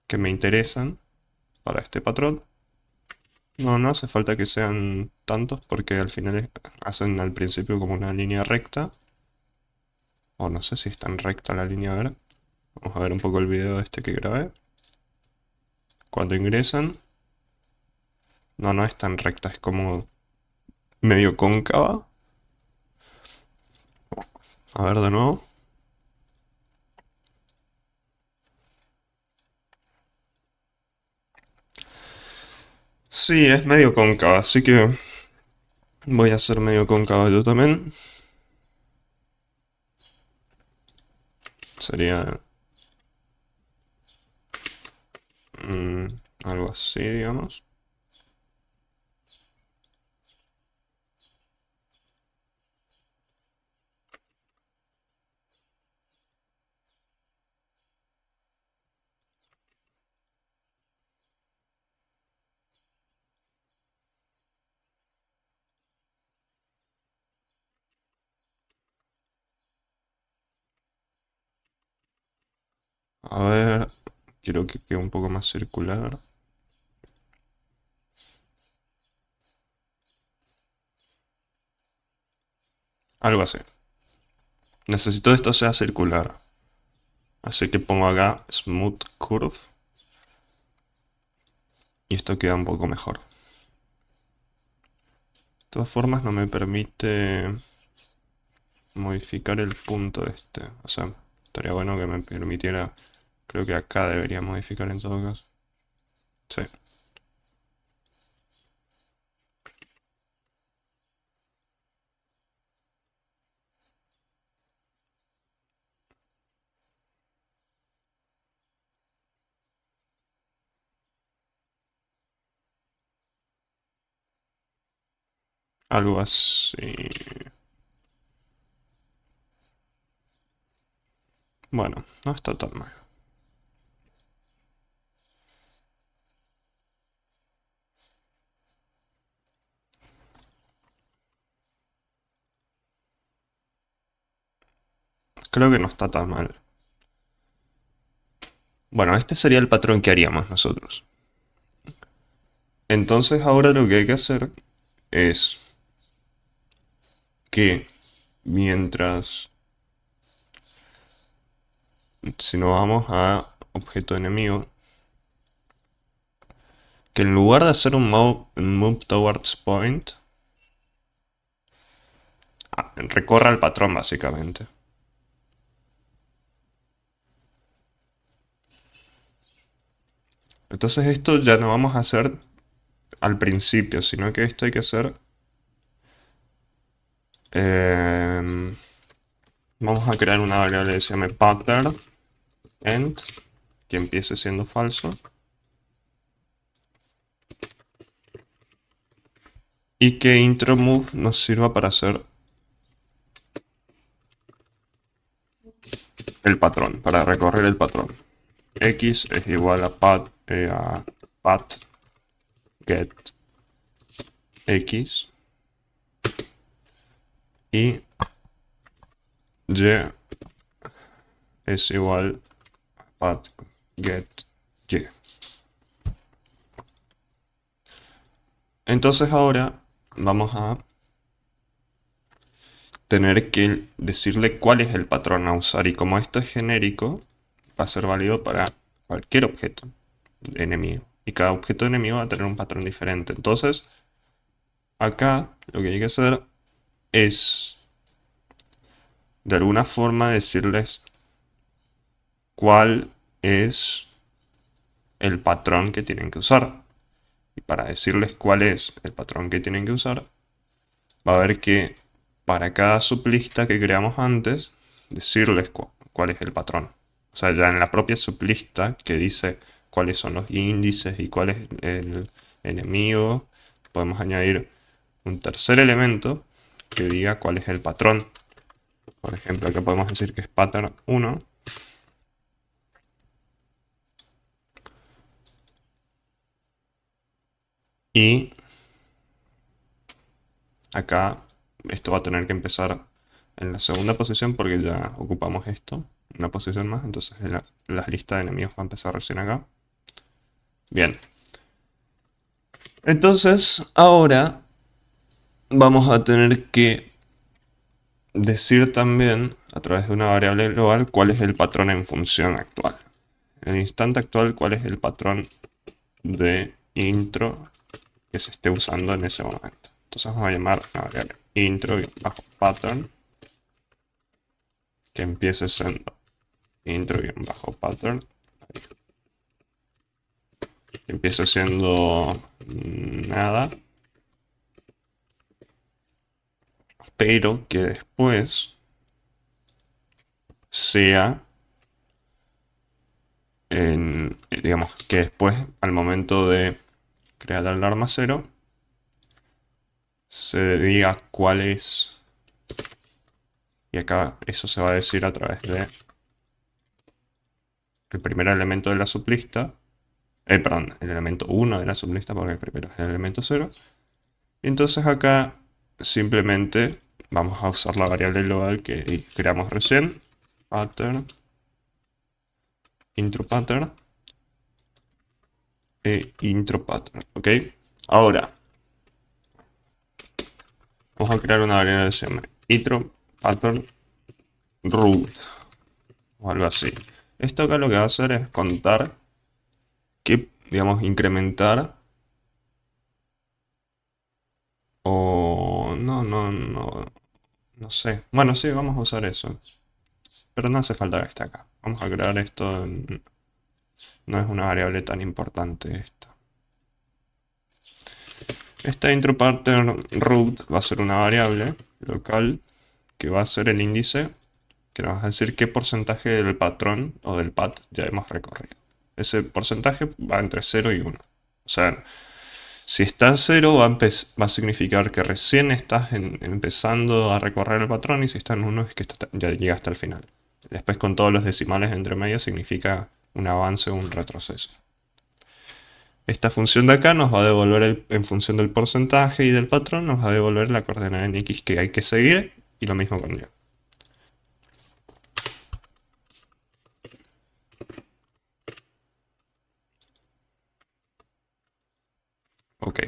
que me interesan para este patrón. No hace falta que sean tantos porque al final hacen al principio como una línea recta. O no sé si es tan recta la línea, a ver. Vamos a ver un poco el video este que grabé. Cuando ingresan, no es tan recta, es como medio cóncava. A ver de nuevo. Sí, es medio cóncava, así que voy a hacer medio cóncava yo también. Sería mm, algo así, digamos. A ver, quiero que quede un poco más circular. Algo así. Necesito que esto sea circular. Así que pongo acá Smooth Curve. Y esto queda un poco mejor. De todas formas no me permite modificar el punto este. O sea, estaría bueno que me permitiera... Creo que acá debería modificar en todo caso. Sí. Algo así. Bueno, no está tan mal. Creo que no está tan mal. Bueno, este sería el patrón que haríamos nosotros. Entonces ahora lo que hay que hacer es que mientras, si nos vamos a objeto enemigo, que en lugar de hacer un move towards point, recorra el patrón básicamente. Entonces esto ya no vamos a hacer al principio, sino que esto hay que hacer... vamos a crear una variable que se llame pattern end, que empiece siendo falso. Y que intro move nos sirva para hacer el patrón, para recorrer el patrón. X es igual a pat get X y Y es igual a pat get Y. Entonces ahora vamos a tener que decirle cuál es el patrón a usar, y como esto es genérico, va a ser válido para cualquier objeto enemigo. Y cada objeto enemigo va a tener un patrón diferente. Entonces, acá lo que hay que hacer es de alguna forma decirles cuál es el patrón que tienen que usar. Y para decirles cuál es el patrón que tienen que usar, va a haber que para cada sublista que creamos antes, decirles cuál es el patrón. O sea, ya en la propia sublista que dice cuáles son los índices y cuál es el enemigo, podemos añadir un tercer elemento que diga cuál es el patrón. Por ejemplo, acá podemos decir que es pattern 1. Y acá esto va a tener que empezar en la segunda posición porque ya ocupamos esto, una posición más, entonces la lista de enemigos va a empezar recién acá. Bien. Entonces, ahora vamos a tener que decir también, a través de una variable global, cuál es el patrón en función actual. En el instante actual, cuál es el patrón de intro que se esté usando en ese momento. Entonces vamos a llamar la variable intro-pattern, que empiece siendo intro-pattern. empiece siendo nada, pero que después sea, digamos, que después al momento de crear el alarma cero, se diga cuál es, y acá eso se va a decir a través de el primer elemento de la sublista, perdón, el elemento 1 de la sublista, porque el primero es el elemento 0. Y entonces acá simplemente vamos a usar la variable global que creamos recién, pattern, intro pattern e intro pattern, ¿ok? Ahora, vamos a crear una variable que se llama intro pattern root, o algo así. Esto acá lo que va a hacer es contar que, digamos, incrementar o no sé. Bueno, sí, vamos a usar eso. Pero no hace falta que esté acá. Vamos a crear esto. No es una variable tan importante esta. Esta intro pattern root va a ser una variable local que va a ser el índice que nos va a decir qué porcentaje del patrón o del path ya hemos recorrido. Ese porcentaje va entre 0 y 1. O sea, si está en 0 va a significar que recién estás empezando a recorrer el patrón, y si está en 1 es que ya llega hasta el final. Después con todos los decimales entre medio significa un avance o un retroceso. Esta función de acá nos va a devolver, en función del porcentaje y del patrón, nos va a devolver la coordenada en X que hay que seguir, y lo mismo con Y. Ok.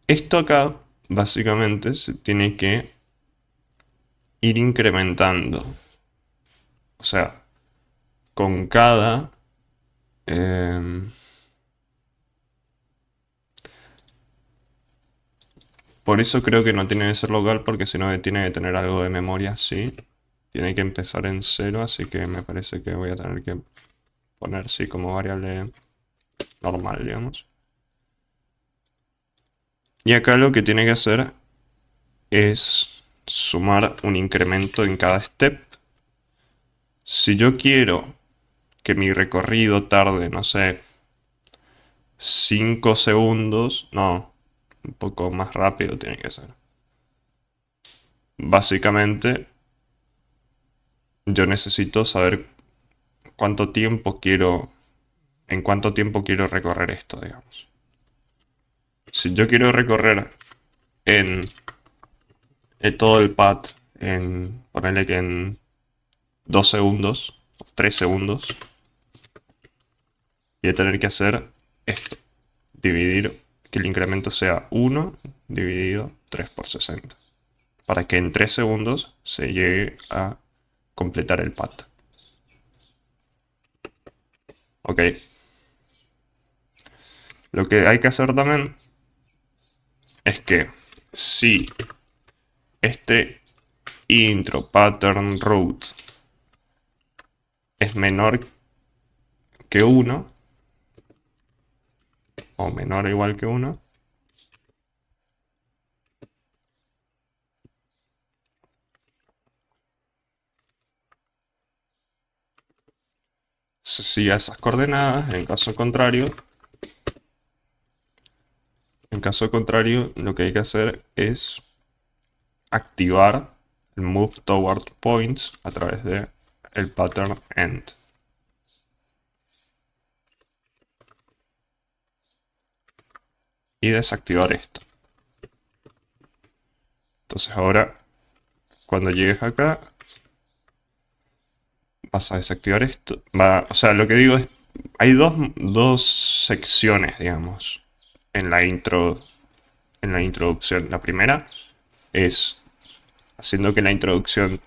Esto acá, básicamente, se tiene que ir incrementando. O sea, con cada... por eso creo que no tiene que ser local, porque si no tiene que tener algo de memoria, sí. Tiene que empezar en 0, así que me parece que voy a tener que poner sí como variable normal, digamos. Y acá lo que tiene que hacer es sumar un incremento en cada step. Si yo quiero que mi recorrido tarde, no sé, 5 segundos, no, un poco más rápido tiene que ser. Básicamente, yo necesito saber en cuánto tiempo quiero recorrer esto, digamos. Si yo quiero recorrer en todo el path ponerle que en 2 segundos, o 3 segundos, voy a tener que hacer esto, dividir, que el incremento sea 1 dividido 3 por 60, para que en 3 segundos se llegue a completar el path. Ok. Lo que hay que hacer también es que si este intro pattern root es menor que 1 o menor o igual que 1, se siga esas coordenadas. En caso contrario, lo que hay que hacer es activar el move toward points a través de el pattern end. Y desactivar esto. Entonces ahora, cuando llegues acá, vas a desactivar esto. O sea, lo que digo es, hay dos secciones, digamos, en la introducción. La primera es haciendo que la introducción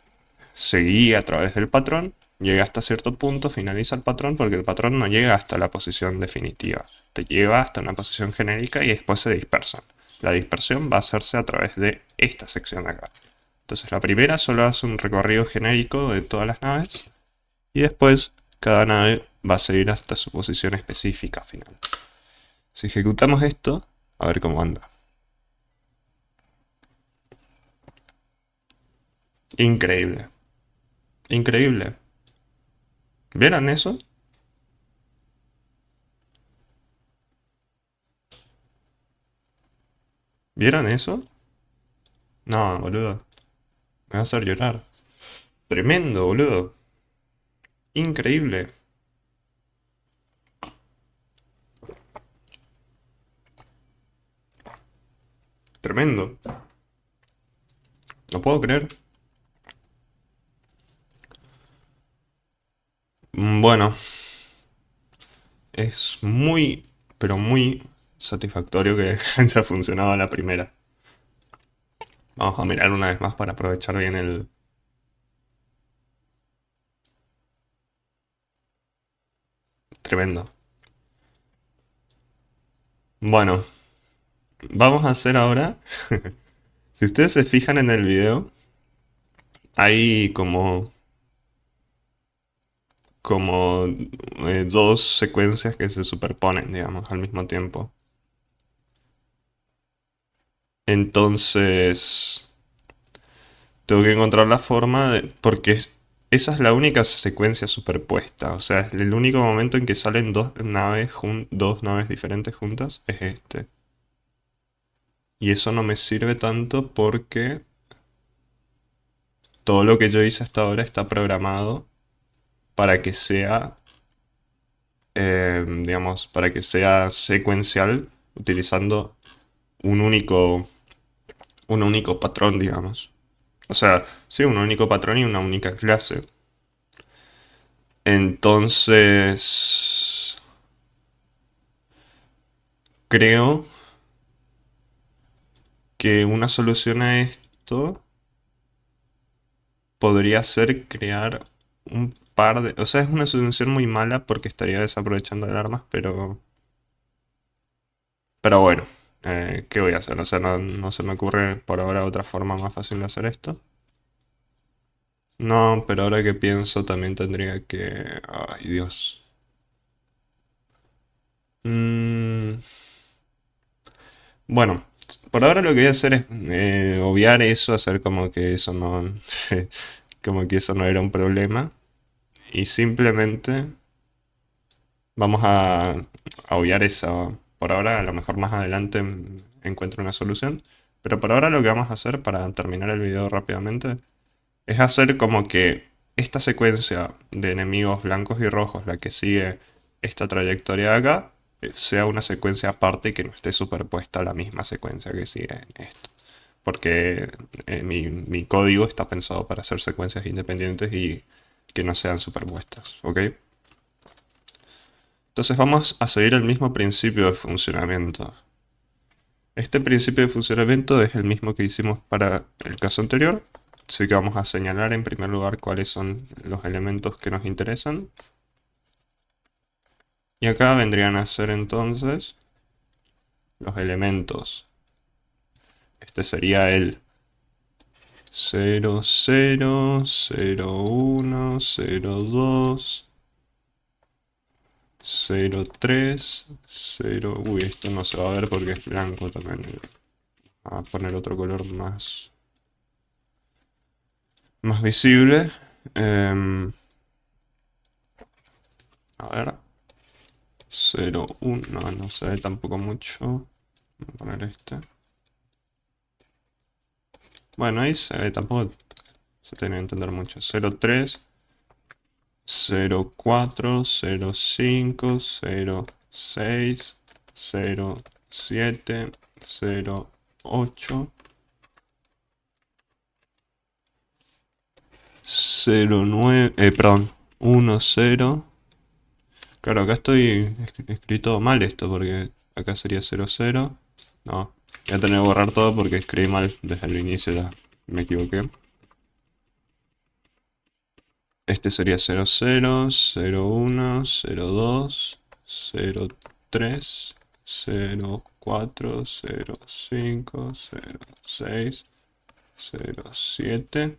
se guíe a través del patrón, llega hasta cierto punto, finaliza el patrón, porque el patrón no llega hasta la posición definitiva, te lleva hasta una posición genérica y después se dispersan. La dispersión va a hacerse a través de esta sección de acá. Entonces la primera solo hace un recorrido genérico de todas las naves, y después cada nave va a seguir hasta su posición específica final. Si ejecutamos esto, a ver cómo anda. Increíble. Increíble. ¿Vieron eso? ¿Vieron eso? No, boludo. Me va a hacer llorar. Tremendo, boludo. Increíble. Tremendo. No puedo creer. Bueno, es muy, pero muy satisfactorio que haya funcionado a la primera. Vamos a mirar una vez más para aprovechar bien el... Tremendo. Bueno, vamos a hacer ahora... Si ustedes se fijan en el video, hay como dos secuencias que se superponen, digamos, al mismo tiempo. Entonces, tengo que encontrar la forma de... Porque esa es la única secuencia superpuesta. O sea, es el único momento en que salen dos naves diferentes juntas es este. Y eso no me sirve tanto porque todo lo que yo hice hasta ahora está programado para que sea, digamos, para que sea secuencial utilizando un único, un único patrón, digamos. O sea, sí, un único patrón y una única clase. Entonces, creo que una solución a esto podría ser crear un par de... O sea, es una solución muy mala porque estaría desaprovechando el armas, pero... Pero bueno, ¿qué voy a hacer? O sea, no se me ocurre por ahora otra forma más fácil de hacer esto. No, pero ahora que pienso también tendría que... Ay, Dios. Mm, bueno, por ahora lo que voy a hacer es obviar eso, hacer como que eso no... como que eso no era un problema. Y simplemente vamos a obviar eso. Por ahora, a lo mejor más adelante encuentro una solución. Pero por ahora lo que vamos a hacer para terminar el video rápidamente es hacer como que esta secuencia de enemigos blancos y rojos, la que sigue esta trayectoria de acá, sea una secuencia aparte y que no esté superpuesta a la misma secuencia que sigue en esto. Porque mi código está pensado para hacer secuencias independientes y que no sean superpuestas, ¿ok? Entonces vamos a seguir el mismo principio de funcionamiento. Este principio de funcionamiento es el mismo que hicimos para el caso anterior, así que vamos a señalar en primer lugar cuáles son los elementos que nos interesan. Y acá vendrían a ser entonces los elementos. Este sería el 0, 0, 0, 1, 0, 2, 0, 3, 0... Uy, esto no se va a ver porque es blanco también. A poner otro color más visible. A ver. 0, 1, no se ve tampoco mucho. Voy a poner este. Bueno, ahí se ve, tampoco se tiene que entender mucho. 0, 3, 0, 4, 0, 5, 0, 6, 0, 7, 0, 8, 0, 9, perdón, 1, 0. Claro, acá estoy escrito mal esto, porque acá sería 0, 0. No, voy a tener que borrar todo porque escribí mal desde el inicio, ya me equivoqué. Este sería 0, 0, 0, 1, 0, 2, 0, 3, 0, 4, 0, 5, 0, 6, 0, 7,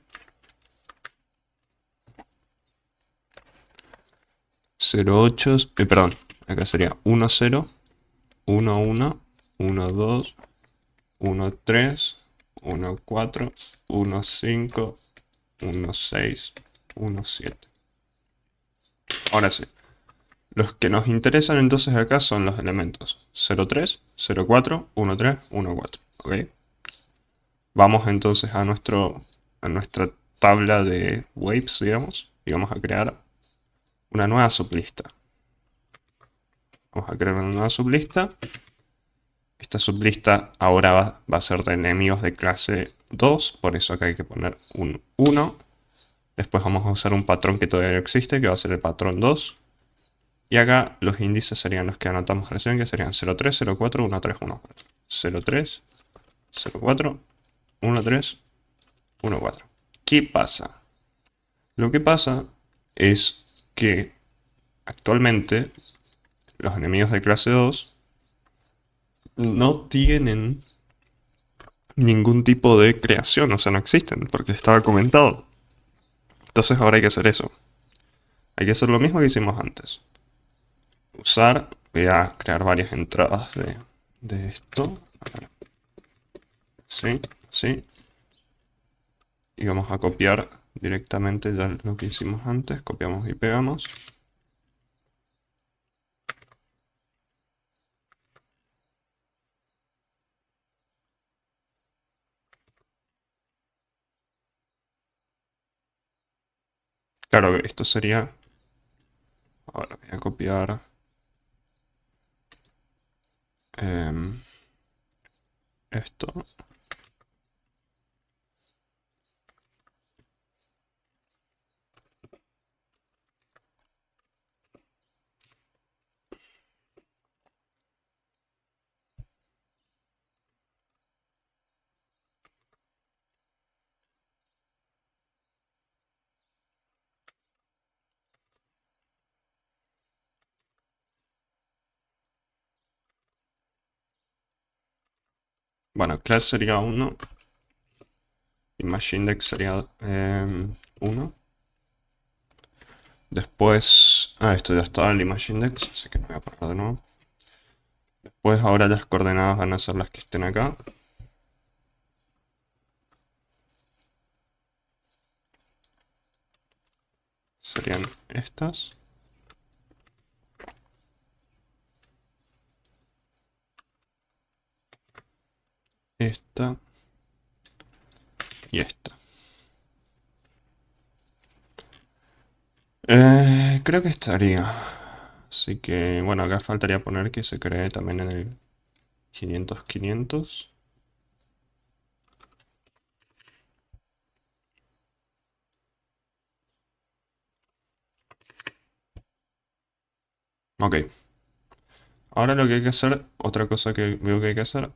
0,8, perdón, acá sería 1, 0, 1, 1, 1, 2, 1, 3, 1, 4, 1, 5, 1, 6, 1, 7. Ahora sí. Los que nos interesan entonces acá son los elementos 0,3, 0,4, 1,3, 1,4. ¿Ok? Vamos entonces a nuestra tabla de waves, digamos, y vamos a crear una nueva sublista. Vamos a crear una nueva sublista. Esta sublista ahora va a ser de enemigos de clase 2, por eso acá hay que poner un 1. Después vamos a usar un patrón que todavía no existe, que va a ser el patrón 2. Y acá los índices serían los que anotamos recién, que serían 0,3, 0,4, 1,3, 1,4. 0,3, 0,4, 1,3, 1,4. ¿Qué pasa? Lo que pasa es que actualmente los enemigos de clase 2 no tienen ningún tipo de creación, o sea, no existen, porque estaba comentado. Entonces ahora hay que hacer eso. Hay que hacer lo mismo que hicimos antes. Usar, voy a crear varias entradas de esto. Sí, sí. Y vamos a copiar directamente ya lo que hicimos antes. Copiamos y pegamos. Claro, esto sería... Ahora voy a copiar... esto. Bueno, class sería 1. ImageIndex sería 1. Después... esto ya estaba el ImageIndex, así que no voy a poner de nuevo. Después ahora las coordenadas van a ser las que estén acá. Serían estas. Esta. Y esta. Creo que estaría. Así que, bueno, acá faltaría poner que se cree también en el 500-500. Ok. Ahora lo que hay que hacer, otra cosa que veo que hay que hacer,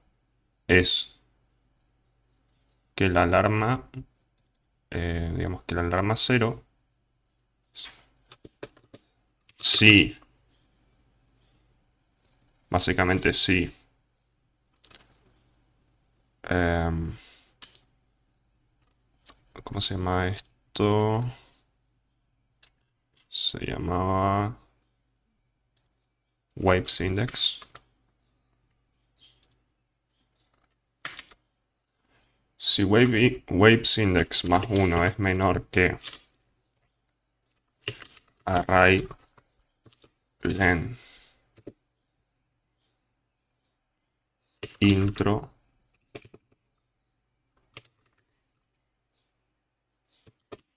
es que la alarma, digamos que la alarma 0, sí, básicamente sí. Em, ¿Cómo se llama esto? Se llamaba Waves Index. Si Waves Index más 1 es menor que array len intro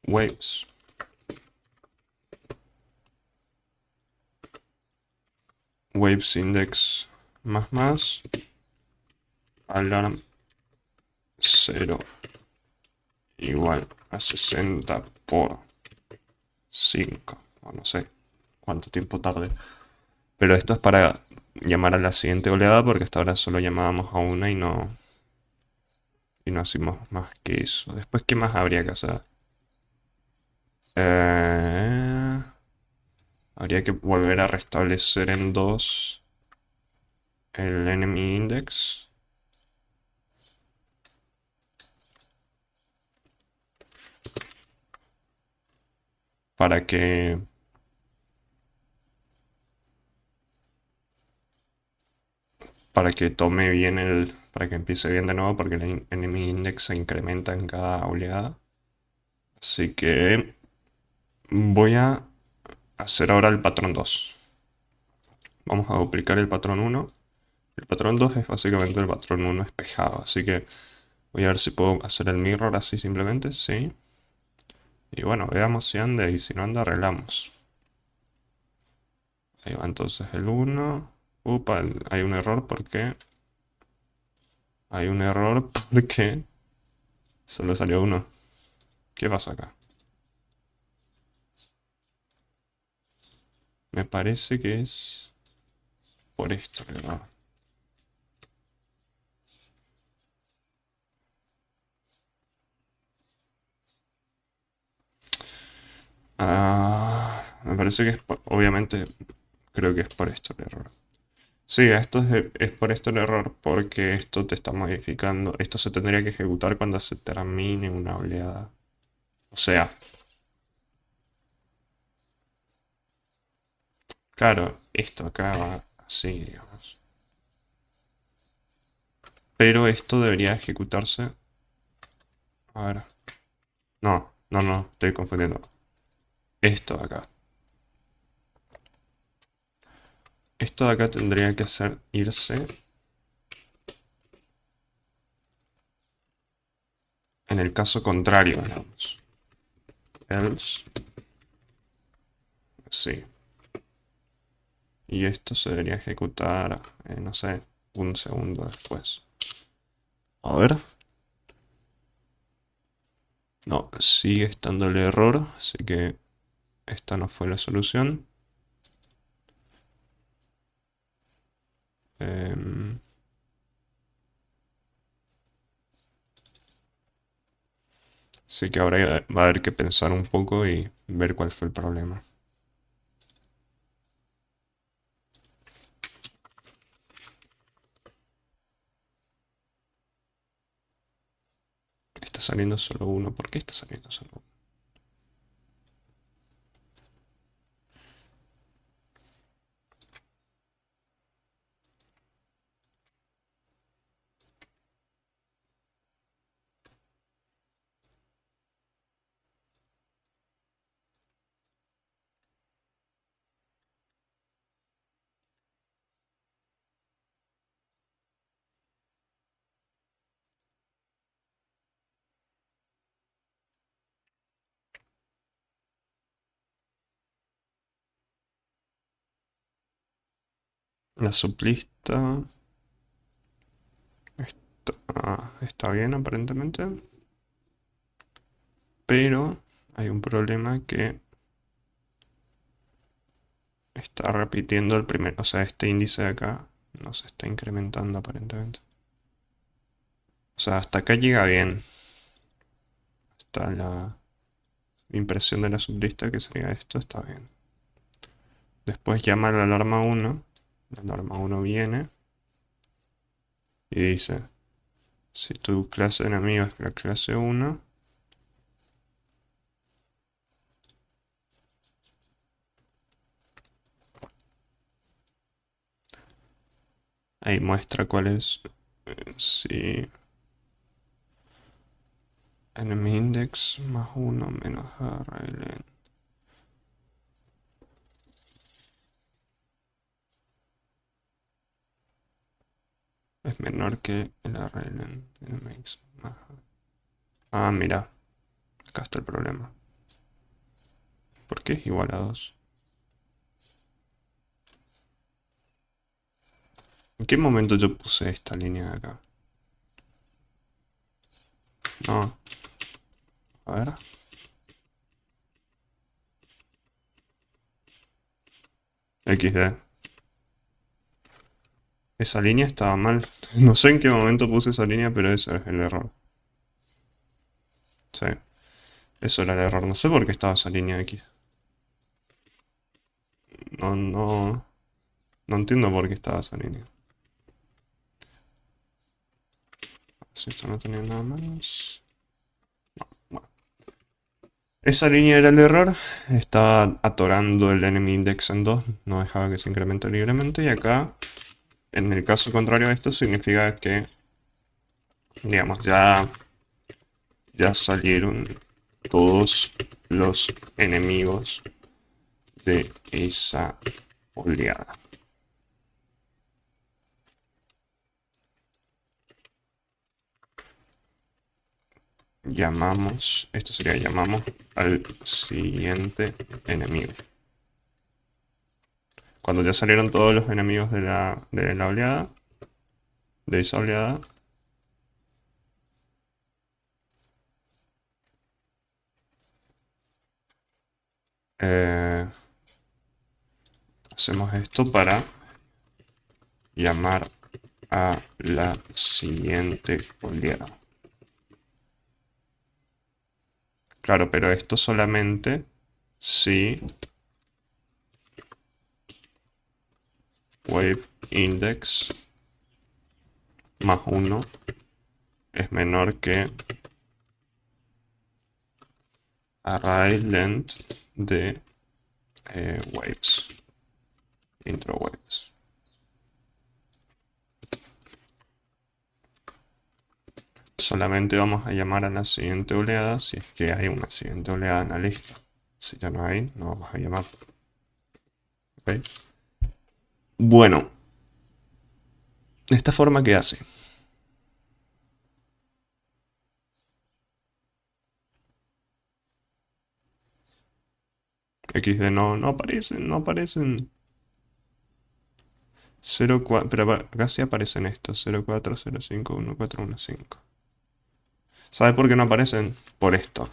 waves, waves index más alarm 0 igual a 60 por 5, o no sé cuánto tiempo tarde. Pero esto es para llamar a la siguiente oleada, porque hasta ahora solo llamábamos a una y no hacemos más que eso. Después, ¿qué más habría que hacer? Habría que volver a restablecer en 2 el enemy index. Para que para que tome bien para que empiece bien de nuevo, porque el enemy index se incrementa en cada oleada. Así que voy a hacer ahora el patrón 2. Vamos a duplicar el patrón 1. El patrón 2 es básicamente el patrón 1 espejado, así que voy a ver si puedo hacer el mirror así simplemente, sí. Y bueno, veamos si anda y si no anda arreglamos. Ahí va entonces el 1. Upa, hay un error porque... Hay un error porque solo salió 1. ¿Qué pasa acá? Me parece que es por esto, ¿verdad? Me parece que obviamente, creo que es por esto el error. Sí, esto es por esto el error, porque esto te está modificando. Esto se tendría que ejecutar cuando se termine una oleada. O sea, claro, esto acá va así, digamos. Pero esto debería ejecutarse. A ver. No, no, no, estoy confundiendo. Esto de acá. Esto de acá tendría que ser irse en el caso contrario, digamos. Else. Sí. Y esto se debería ejecutar, no sé, un segundo después. A ver. No, sigue estando el error, así que esta no fue la solución. Em, Así que ahora va a haber que pensar un poco y ver cuál fue el problema. Está saliendo solo uno. ¿Por qué está saliendo solo uno? La sublista está bien aparentemente. Pero hay un problema que está repitiendo el primer, o sea, este índice de acá no se está incrementando aparentemente. O sea, hasta acá llega bien. Hasta la impresión de la sublista, que sería esto, está bien. Después llama a la alarma 1. La alarma 1 viene y dice, si tu clase de enemigo es la clase 1, ahí muestra cuál es. Si enemy index más 1 menos array es menor que el array len NMX más. Ah, mira, acá está el problema. ¿Por qué es igual a 2? ¿En qué momento yo puse esta línea de acá? No. A ver. XD. Esa línea estaba mal. No sé en qué momento puse esa línea, pero ese es el error. Sí. Eso era el error. No sé por qué estaba esa línea aquí. No, no. No entiendo por qué estaba esa línea. Si esto no tenía nada más. No, bueno. Esa línea era el error. Estaba atorando el enemy index en 2. No dejaba que se incremente libremente. Y acá En el caso contrario a esto significa que, digamos, ya salieron todos los enemigos de esa oleada. Esto sería llamamos al siguiente enemigo. Cuando ya salieron todos los enemigos de la oleada, de esa oleada, eh, hacemos esto para llamar a la siguiente oleada. Claro, pero esto solamente si wave index más 1 es menor que array length de waves, intro waves. Solamente vamos a llamar a la siguiente oleada si es que hay una siguiente oleada en la lista. Si ya no hay, no vamos a llamar. ¿Okay? Bueno, de esta forma, ¿qué hace? XD no aparecen, no aparecen. 04, pero acá sí aparecen estos, 04051415. ¿Sabe por qué no aparecen? Por esto.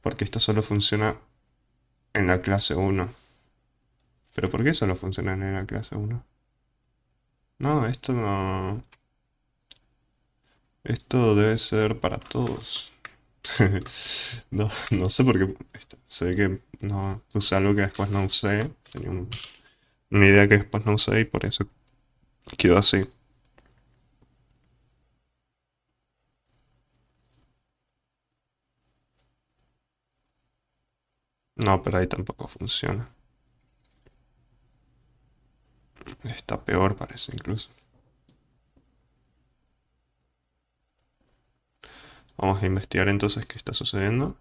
Porque esto solo funciona en la clase 1. ¿Pero por qué solo funciona en la clase 1? No, esto no... Esto debe ser para todos. No sé por qué... Se ve que no usé algo que después no usé. Tenía una idea que después no usé y por eso quedó así. No, pero ahí tampoco funciona. Está peor parece incluso. Vamos a investigar entonces qué está sucediendo.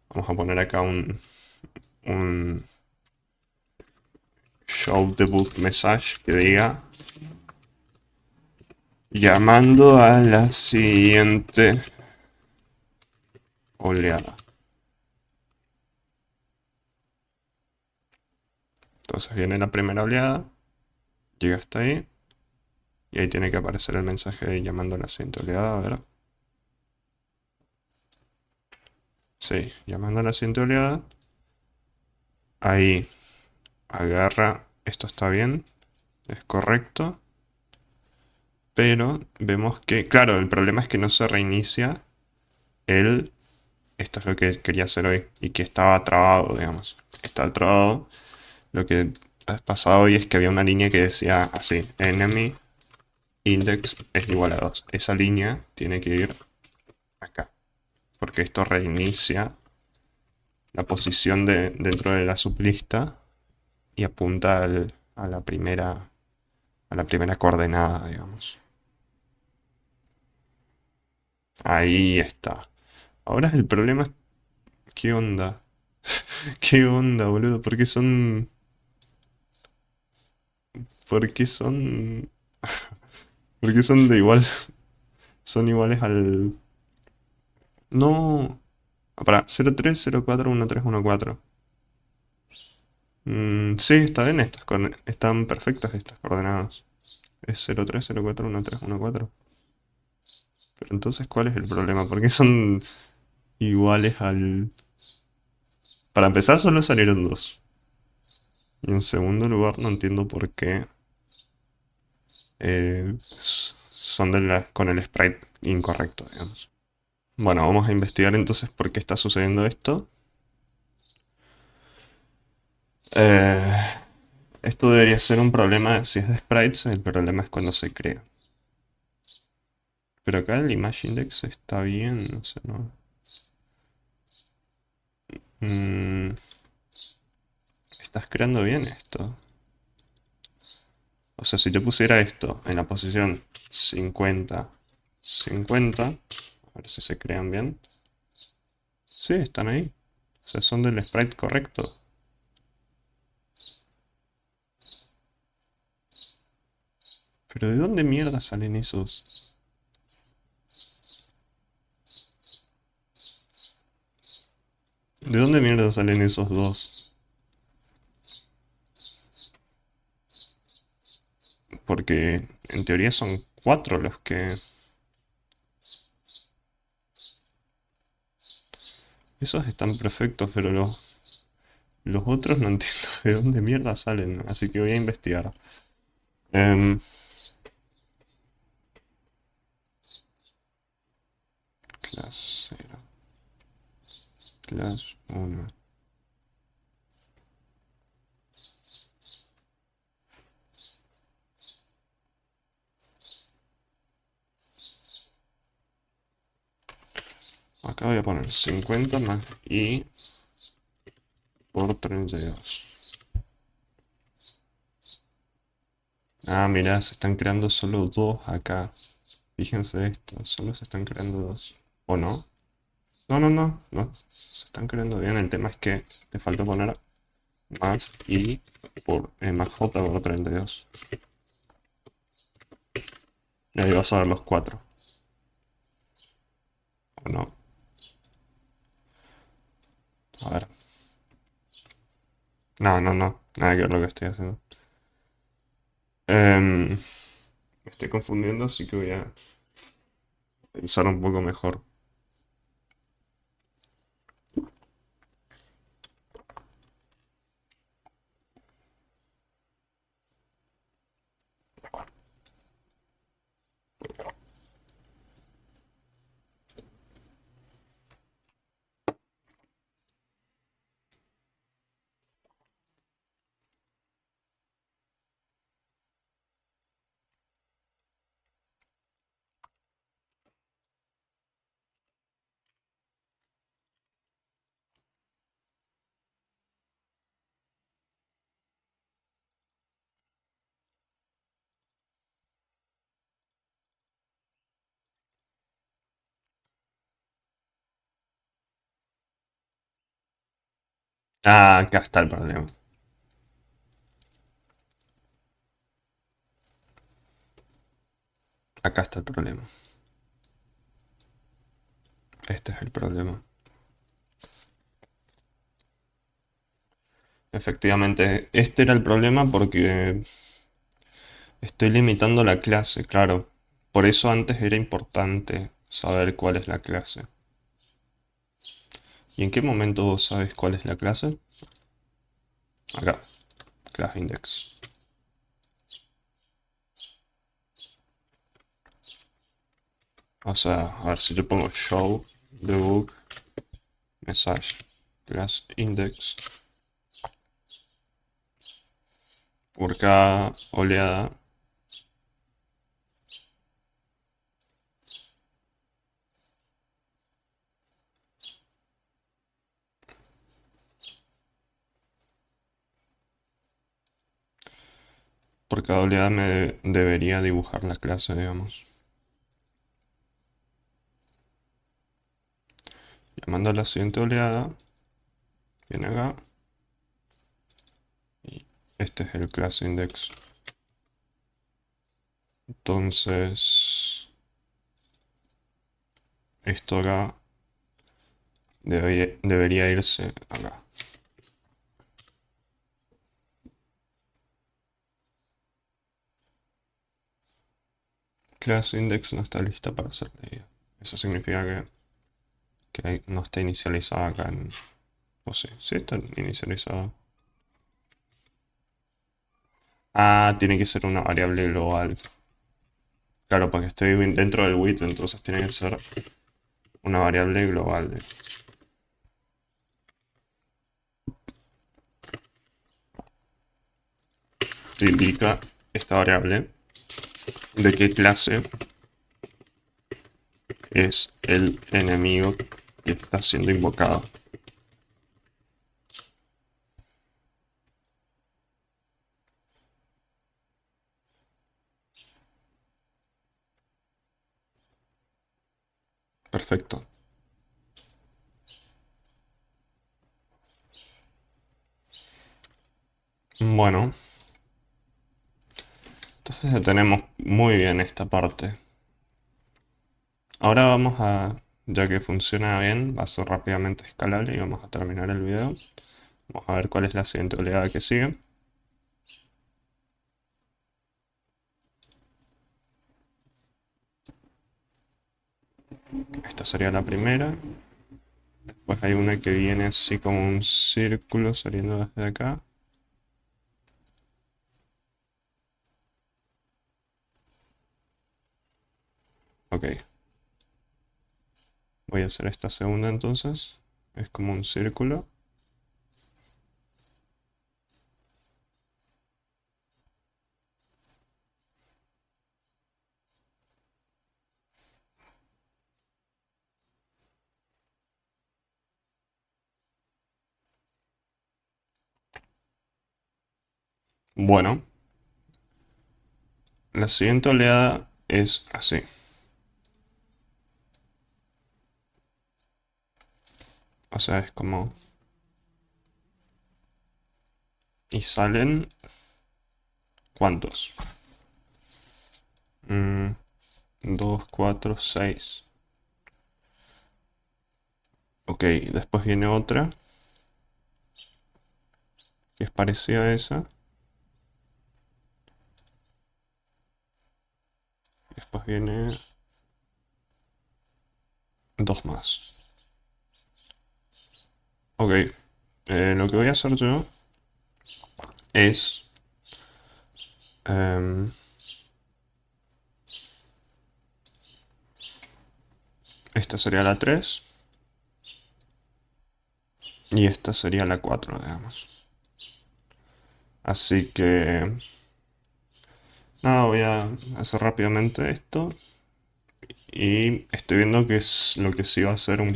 Vamos a poner acá un show debug message que diga llamando a la siguiente oleada. Entonces viene la primera oleada, llega hasta ahí, y ahí tiene que aparecer el mensaje de llamando a la siguiente oleada, a ver. Sí, llamando a la siguiente oleada. Ahí agarra, esto está bien, es correcto. Pero vemos que, claro, el problema es que no se reinicia el... Esto es lo que quería hacer hoy y que estaba trabado, digamos. Está trabado. Lo que ha pasado hoy es que había una línea que decía así, enemy index es igual a 2. Esa línea tiene que ir acá, porque esto reinicia la posición dentro de la sublista y apunta a la primera coordenada, digamos. Ahí está. Ahora el problema es, ¿qué onda? ¿Qué onda, boludo? ¿Por qué son... ¿Por qué son de igual? Son iguales al... No. Ah, pará, 03041314. Sí, está bien están perfectas estas coordenadas. Es 03041314. Pero entonces, ¿cuál es el problema? ¿Por qué son iguales al... Para empezar, solo salieron dos. Y en segundo lugar, no entiendo por qué son con el sprite incorrecto, digamos. Bueno, vamos a investigar entonces por qué está sucediendo esto. Eh, Esto debería ser un problema si es de sprites, el problema es cuando se crea. Pero acá el image index está bien, no sé, no. Mm, Estás creando bien esto. O sea, si yo pusiera esto en la posición 50, 50, a ver si se crean bien. Sí, están ahí. O sea, son del sprite correcto. Pero ¿de dónde mierda salen esos? ¿De dónde mierda salen esos dos? Porque en teoría son cuatro los que... Esos están perfectos, pero los otros no entiendo de dónde mierda salen. Así que voy a investigar. Em, class 0. Class 1. Acá voy a poner 50 más i por 32. Ah, mirá, se están creando solo dos acá. Fíjense esto, solo se están creando dos. ¿O no? No, no, no, no. Se están creando bien. El tema es que te falta poner más i por más j por 32. Y ahí vas a ver los cuatro. ¿O no? A ver. No, no, no. Nada que ver lo que estoy haciendo. Me estoy confundiendo, así que voy a pensar un poco mejor. Ah, acá está el problema. Acá está el problema. Este es el problema. Efectivamente, este era el problema porque estoy limitando la clase, claro. Por eso antes era importante saber cuál es la clase. ¿Y en qué momento vos sabes cuál es la clase? Acá, class index. O sea, a ver si yo pongo show debug message class index por cada oleada. Por cada oleada me debería dibujar la clase, digamos. Llamando a la siguiente oleada, viene acá. Y este es el class index. Entonces, esto acá debería irse acá. Class index no está lista para ser leída. Eso significa que no está inicializada acá en... O sí, sí está inicializada. Ah, tiene que ser una variable global. Claro, porque estoy dentro del width, entonces tiene que ser una variable global. Te indica esta variable de qué clase es el enemigo que está siendo invocado. Perfecto. Bueno, entonces ya tenemos muy bien esta parte. Ahora vamos a, ya que funciona bien, va a ser rápidamente escalable y vamos a terminar el video. Vamos a ver cuál es la siguiente oleada que sigue. Esta sería la primera. Después hay una que viene así como un círculo saliendo desde acá. Ok. Voy a hacer esta segunda entonces. Es como un círculo. Bueno, la siguiente oleada es así. O sea, es como... Y salen... ¿Cuántos? 2, 4, 6. Ok, después viene otra que es parecida a esa. Después viene dos más. Ok, lo que voy a hacer yo es... em, esta sería la 3 y esta sería la 4, digamos. Así que... Nada, voy a hacer rápidamente esto. Y estoy viendo que es lo que sí va a ser un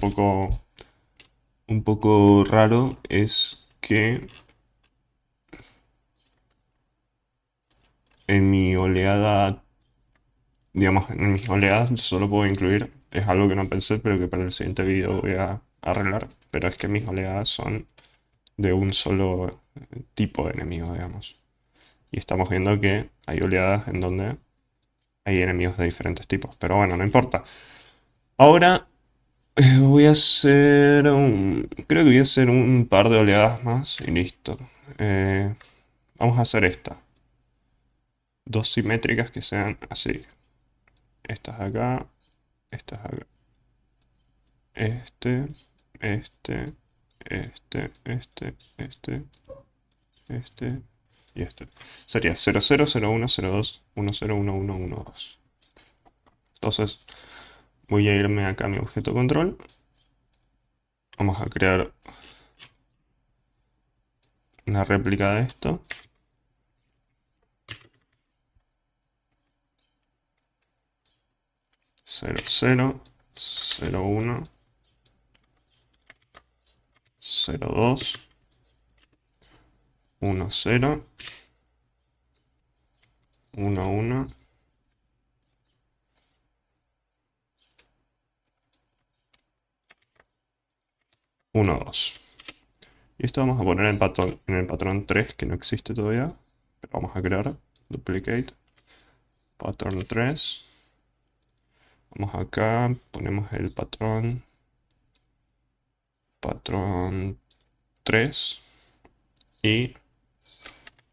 poco raro es que en mi oleada, digamos, en mis oleadas solo puedo incluir, es algo que no pensé, pero que para el siguiente video voy a arreglar, pero es que mis oleadas son de un solo tipo de enemigo, digamos. Y estamos viendo que hay oleadas en donde hay enemigos de diferentes tipos, pero bueno, no importa. Ahora voy a hacer creo que voy a hacer un par de oleadas más y listo. Eh, Vamos a hacer esta. Dos simétricas que sean así. Estas acá, estas acá. Este, este, este y este. Sería 0, 0, 0, 1, 0, 2, 1, 0, 1, 1, 1, 2. Entonces voy a irme acá a mi objeto control. Vamos a crear una réplica de esto. 0, 0, 0, 1, 0, 2, 1, 0, 1, 1, 1, 2. Y esto vamos a poner en el patrón 3 que no existe todavía. Pero vamos a crear duplicate pattern 3. Vamos acá, ponemos el patrón 3 y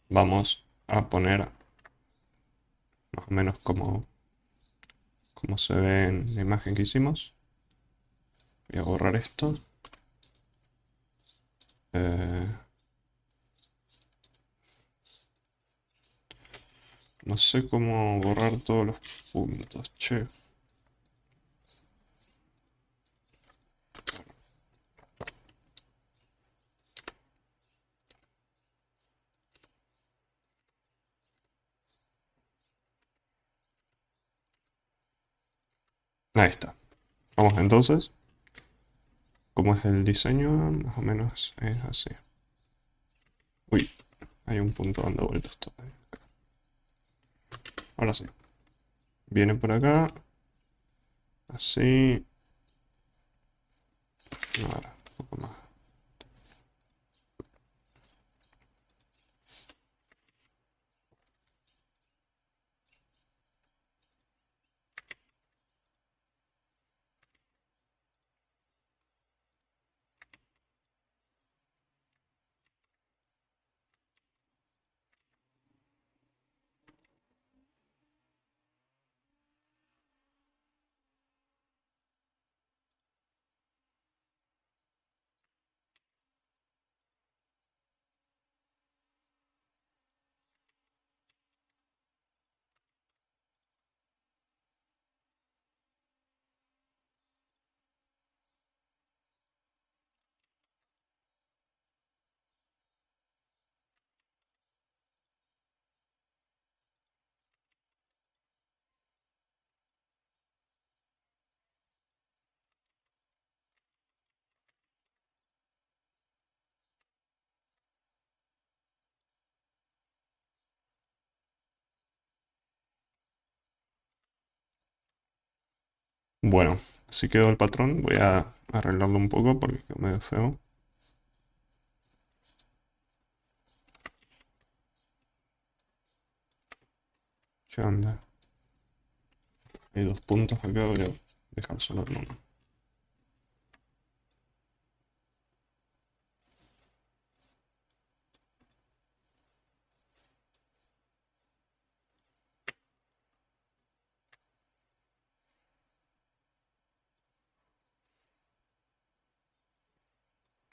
vamos a poner más o menos como se ve en la imagen que hicimos. Voy a borrar esto. Eh, no sé cómo borrar todos los puntos, che. Ahí está. Vamos entonces. ¿Cómo es el diseño? Más o menos es así. Uy, hay un punto dando vueltas todavía. Ahora sí. Viene por acá. Así. Ahora, un poco más. Bueno, así quedó el patrón. Voy a arreglarlo un poco porque quedó medio feo. ¿Qué onda? Hay dos puntos acá, voy a dejar solo el uno.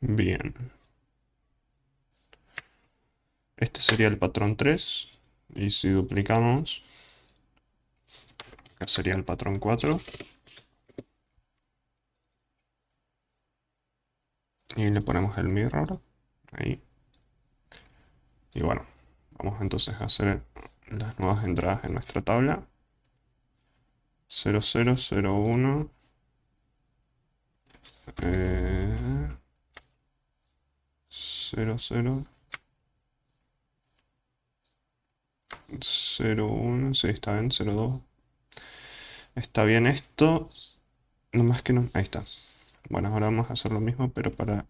Bien. Este sería el patrón 3. Y si duplicamos, acá sería el patrón 4. Y le ponemos el mirror. Ahí. Y bueno, vamos entonces a hacer las nuevas entradas en nuestra tabla. 0001. 00. 01. Sí, está bien. 02. Está bien esto. No más que no. Ahí está. Bueno, ahora vamos a hacer lo mismo, pero para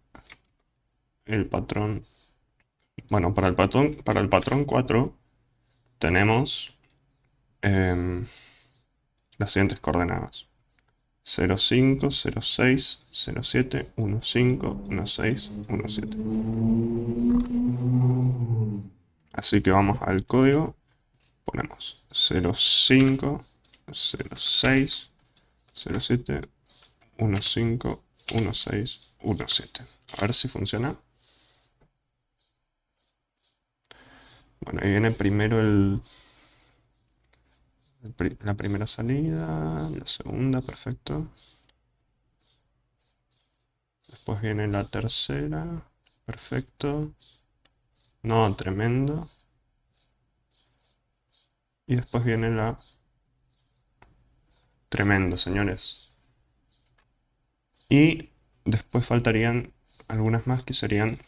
el patrón. Bueno, para el patrón 4 tenemos las siguientes coordenadas. 05, 06, 07, 15, 16, 17. Así que vamos al código, ponemos 05, 06, 07, 15, 16, 17. A ver si funciona. Bueno, ahí viene primero la primera salida, la segunda, perfecto. Después viene la tercera, perfecto. No, tremendo. Y después viene la... Tremendo, señores. Y después faltarían algunas más que serían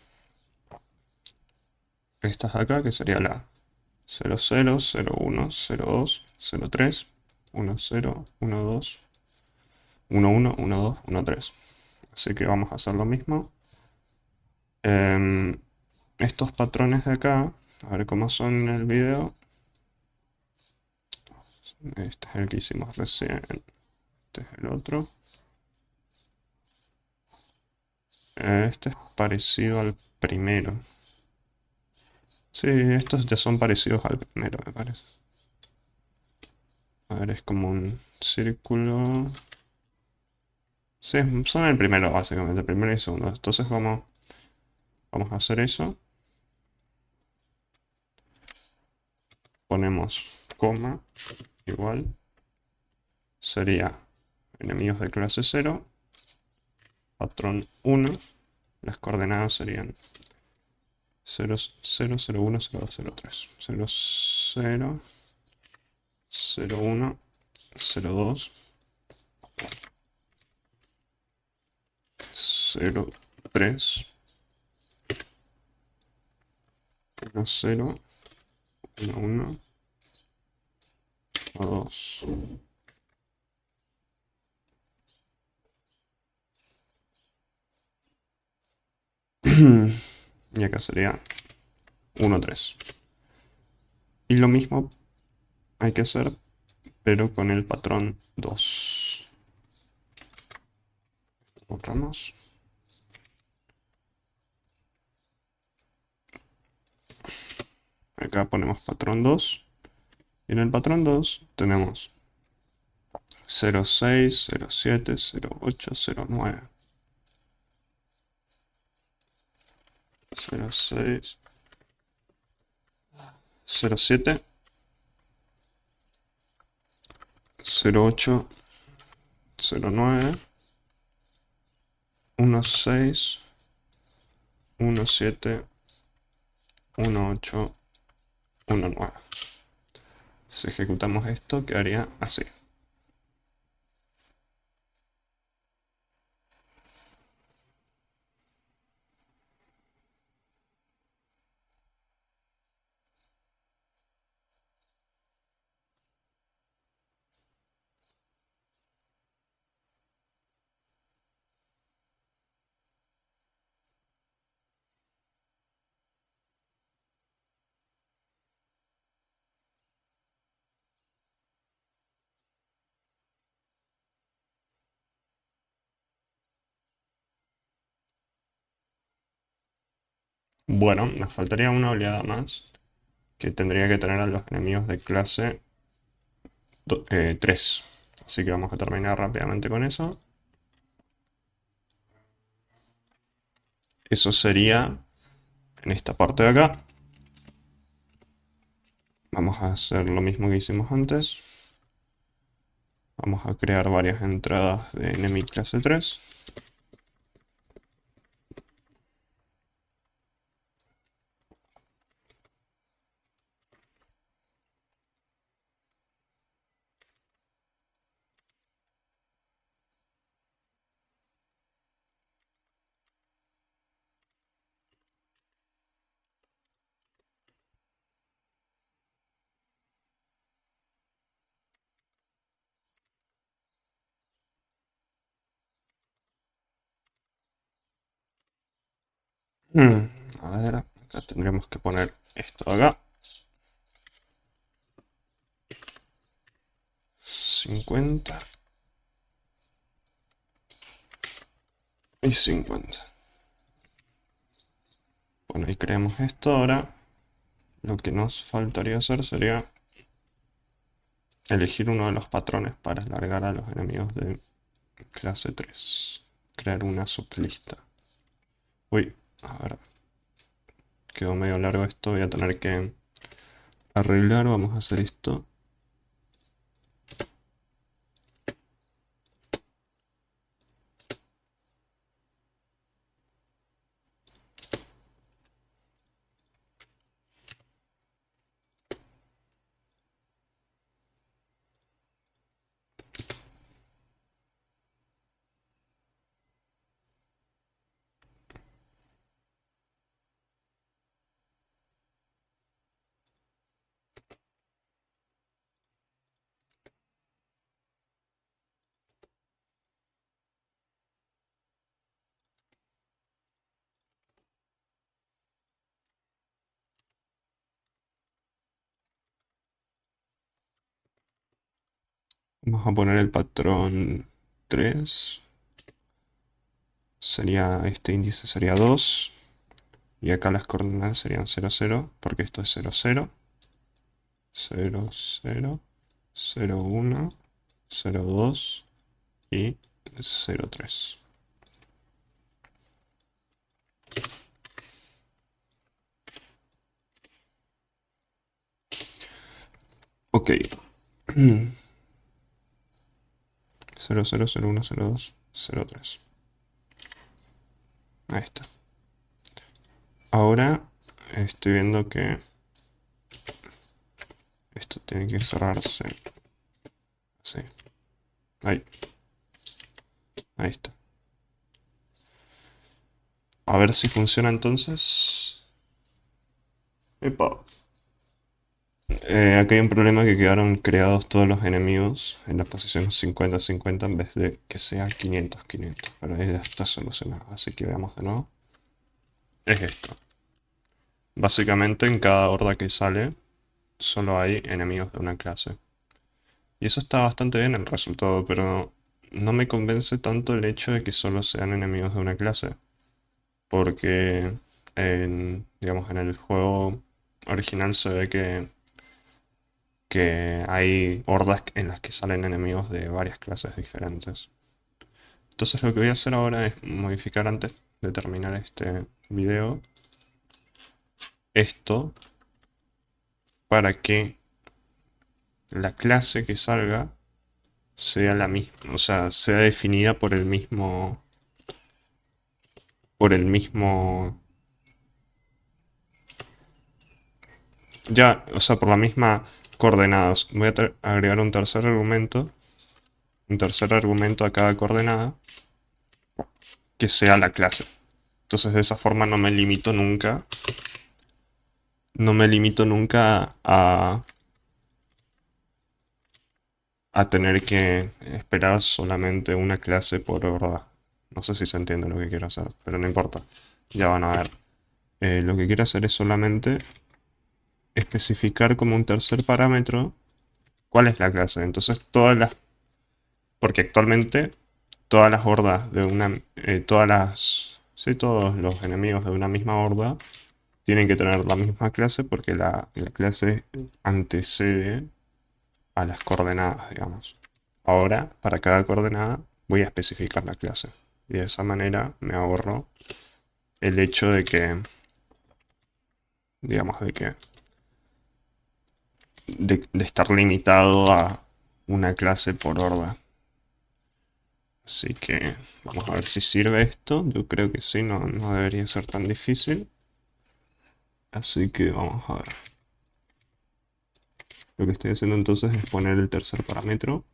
estas de acá, que sería la 00, 01, 02, 03, 10, 12, 11, 12, 13. Así que vamos a hacer lo mismo. Estos patrones de acá, a ver cómo son en el video. Este es el que hicimos recién. Este es el otro. Este es parecido al primero. Sí, estos ya son parecidos al primero, me parece. A ver, es como un círculo. Sí, son el primero, básicamente, el primero y el segundo. Entonces vamos a hacer eso. Ponemos coma, igual. Sería enemigos de clase 0, patrón 1. Las coordenadas serían 0, 0, 0, 1, 0, 2, 0, 3. 0, 0, 0, 1, 0, 2, 0, 3, 1, 0, 1, 1, 2. Y acá sería 1, 3. Y lo mismo hay que hacer, pero con el patrón 2. Borramos. Acá ponemos patrón 2. Y en el patrón 2 tenemos 06, 07, 08, 09. 06, 07, 08, 09, 16, 17, 18, 19. Si ejecutamos esto, quedaría así. Bueno, nos faltaría una oleada más, que tendría que tener a los enemigos de clase 3. Así que vamos a terminar rápidamente con eso. Eso sería en esta parte de acá. Vamos a hacer lo mismo que hicimos antes. Vamos a crear varias entradas de enemy clase 3. A ver, acá tendremos que poner esto de acá. 50. Y 50. Bueno, y creamos esto ahora. Lo que nos faltaría hacer sería elegir uno de los patrones para alargar a los enemigos de clase 3. Crear una sublista. Uy, a ver. Quedó medio largo esto, voy a tener que arreglar. Vamos a hacer esto. Vamos a poner el patrón 3. Sería, este índice sería 2. Y acá las coordenadas serían 0, 0, porque esto es 0, 0. 0, 0, 0, 1, 0, 2 y 0, 3. Ok. 0, 0, 0, 1, 0, 2, 0, 3. Ahí está. Ahora estoy viendo que esto tiene que cerrarse así. Ahí. Ahí está. A ver si funciona entonces. Epa. Acá hay un problema que quedaron creados todos los enemigos en la posición 50-50 en vez de que sea 500-500. Pero ya está solucionado. Así que veamos de nuevo. es esto. Básicamente en cada horda que sale solo hay enemigos de una clase. Y eso está bastante bien el resultado, pero no me convence tanto el hecho de que solo sean enemigos de una clase. Porque digamos, en el juego original se ve que hay hordas en las que salen enemigos de varias clases diferentes. Entonces lo que voy a hacer ahora es modificar antes de terminar este video esto para que la clase que salga sea la misma, o sea, sea definida por el mismo, ya, o sea, por la misma coordenadas. Voy a agregar un tercer argumento a cada coordenada que sea la clase. Entonces de esa forma no me limito nunca a tener que esperar solamente una clase por horda. No sé si se entiende lo que quiero hacer, pero no importa. Ya van a ver. Lo que quiero hacer es solamente especificar como un tercer parámetro cuál es la clase. Entonces porque actualmente todas las hordas de una, sí, todos los enemigos de una misma horda tienen que tener la misma clase porque la clase antecede a las coordenadas, digamos. Ahora, para cada coordenada voy a especificar la clase. Y de esa manera me ahorro el hecho de que, digamos, de estar limitado a una clase por horda. Así que vamos a ver si sirve esto. Yo creo que sí, no debería ser tan difícil. Así que vamos a ver. Lo que estoy haciendo entonces es poner el tercer parámetro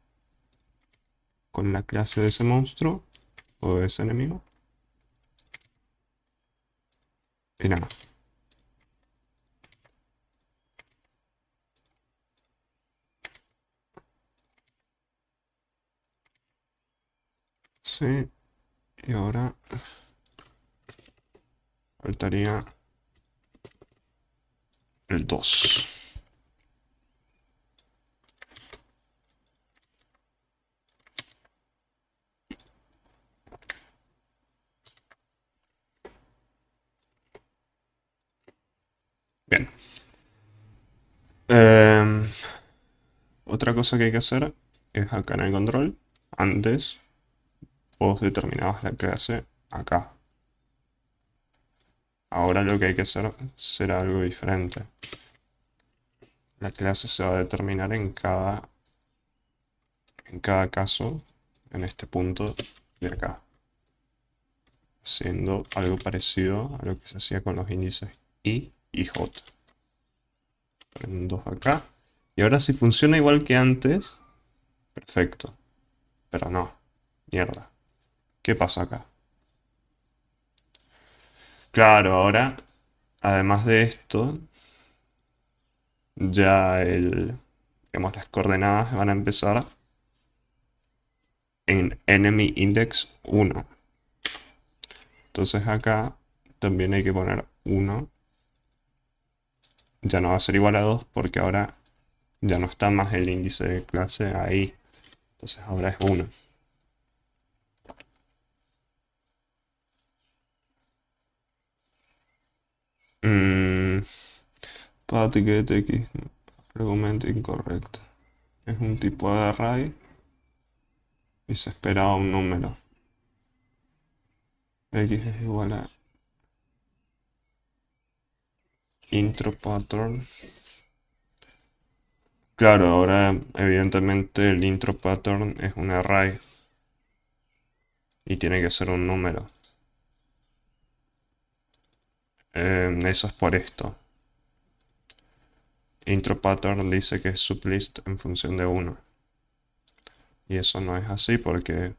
con la clase de ese monstruo o de ese enemigo. Y nada. Sí, y ahora faltaría el 2. Bien. Em, Otra cosa que hay que hacer es acá en el control. Antes vos determinabas la clase acá. Ahora lo que hay que hacer será algo diferente. La clase se va a determinar en cada caso, en este punto de acá. Haciendo algo parecido a lo que se hacía con los índices I y J. Ponen 2 acá. Y ahora si funciona igual que antes, perfecto. Pero no. Mierda. ¿Qué pasó acá? Claro, ahora, además de esto, ya digamos, las coordenadas van a empezar en enemy index 1. Entonces acá también hay que poner 1. Ya no va a ser igual a 2 porque ahora ya no está más el índice de clase ahí. Entonces ahora es 1. Mm, Path get X. Argumento incorrecto. Es un tipo de array y se esperaba un número. X es igual a intro pattern. Claro, ahora evidentemente el intro pattern es un array y tiene que ser un número. Eso es por esto. Intro pattern dice que es sublist en función de 1. Y eso no es así porque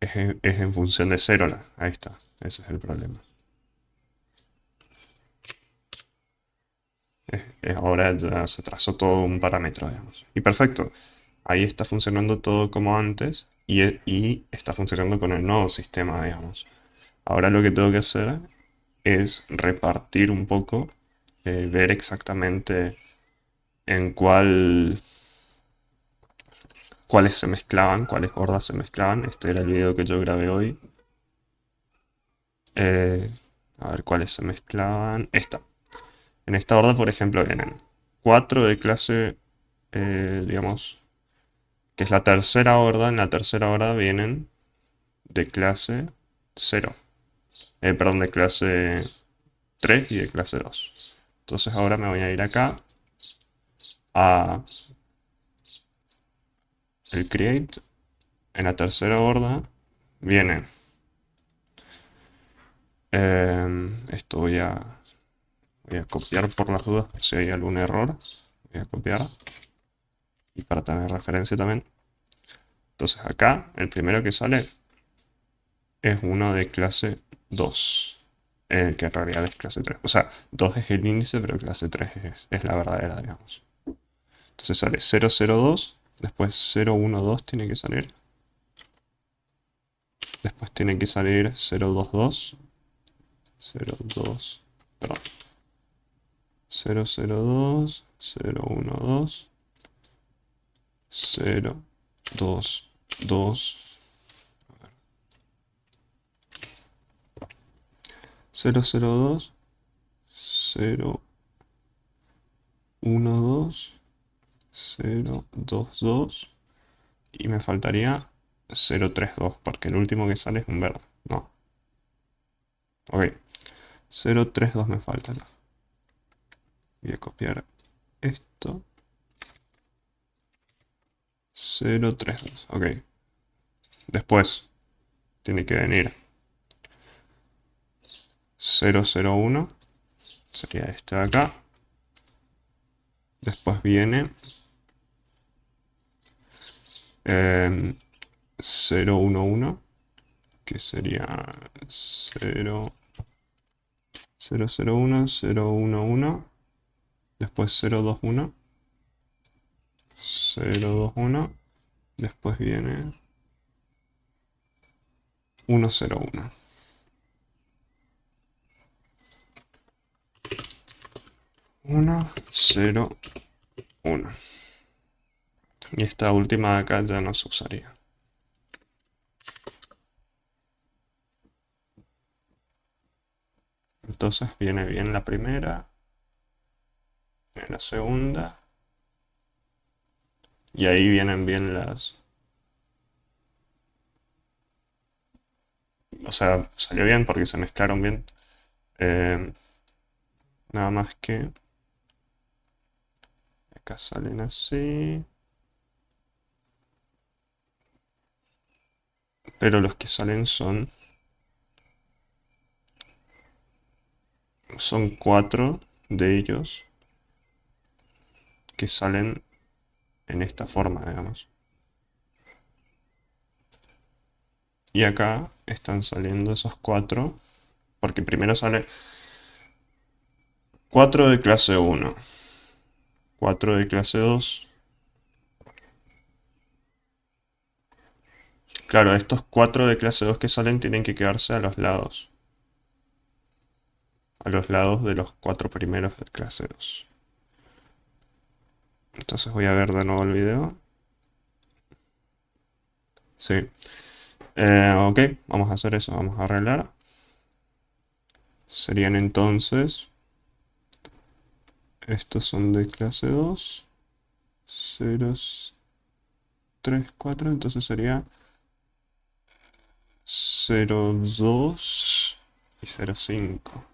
es en función de 0. Ahí está, ese es el problema. Ahora ya se trazó todo un parámetro, digamos. Y perfecto, ahí está funcionando todo como antes y está funcionando con el nuevo sistema, digamos. Ahora lo que tengo que hacer es repartir un poco, ver exactamente en cuáles se mezclaban, cuáles hordas se mezclaban. Este era el video que yo grabé hoy. Eh, a ver cuáles se mezclaban. Esta. En esta horda, por ejemplo, vienen 4 de clase, digamos, que es la tercera horda. En la tercera horda vienen de clase 0. Perdón, de clase 3 y de clase 2. Entonces ahora me voy a ir acá a el create. En la tercera horda viene esto voy a copiar por las dudas por si hay algún error. Voy a copiar y para tener referencia también. Entonces acá el primero que sale es uno de clase 2. Que en realidad es clase 3. O sea, 2 es el índice, pero clase 3 es la verdadera, digamos. Entonces sale 002, después 012 tiene que salir. Después tiene que salir 022. 02, perdón. 002, 012, 022, 002, 012, 022 y me faltaría 032 porque el último que sale es un verde. No. Ok. 032 me falta acá. Voy a copiar esto. 032. Ok. Después tiene que venir 001. Sería este de acá. Después viene 011, que sería 0, 001, 011, después 021, 021, después viene 101. Uno, 0, 1. Y esta última de acá ya no se usaría. Entonces viene bien la primera, viene la segunda, y ahí vienen bien las... O sea, salió bien porque se mezclaron bien. Nada más que... Acá salen así. Pero los que salen son 4 de ellos que salen en esta forma, digamos. Y acá están saliendo esos 4, porque primero sale 4 de clase 1, 4 de clase 2. Claro, estos 4 de clase 2 que salen tienen que quedarse a los lados. A los lados de los 4 primeros de clase 2. Entonces voy a ver de nuevo el video. Sí. Ok, vamos a hacer eso, vamos a arreglar. Serían entonces... Estos son de clase 2. 0, 3, 4. Entonces sería 0,2 y 0,5.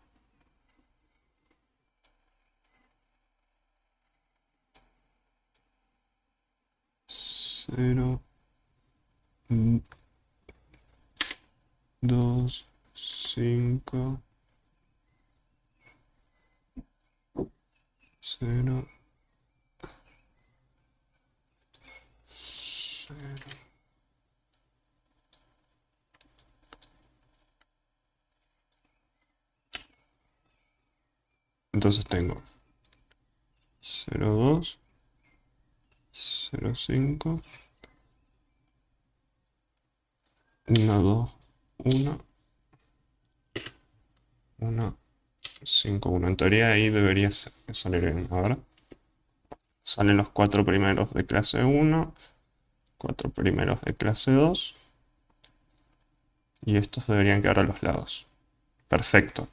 0, 2, 5, 0, 0. Entonces tengo 0,2, 0,5, 1, 2, 1, 1, 5, 1. En teoría ahí debería salir bien. A ver. Salen los 4 primeros de clase 1, 4 primeros de clase 2. Y estos deberían quedar a los lados. Perfecto.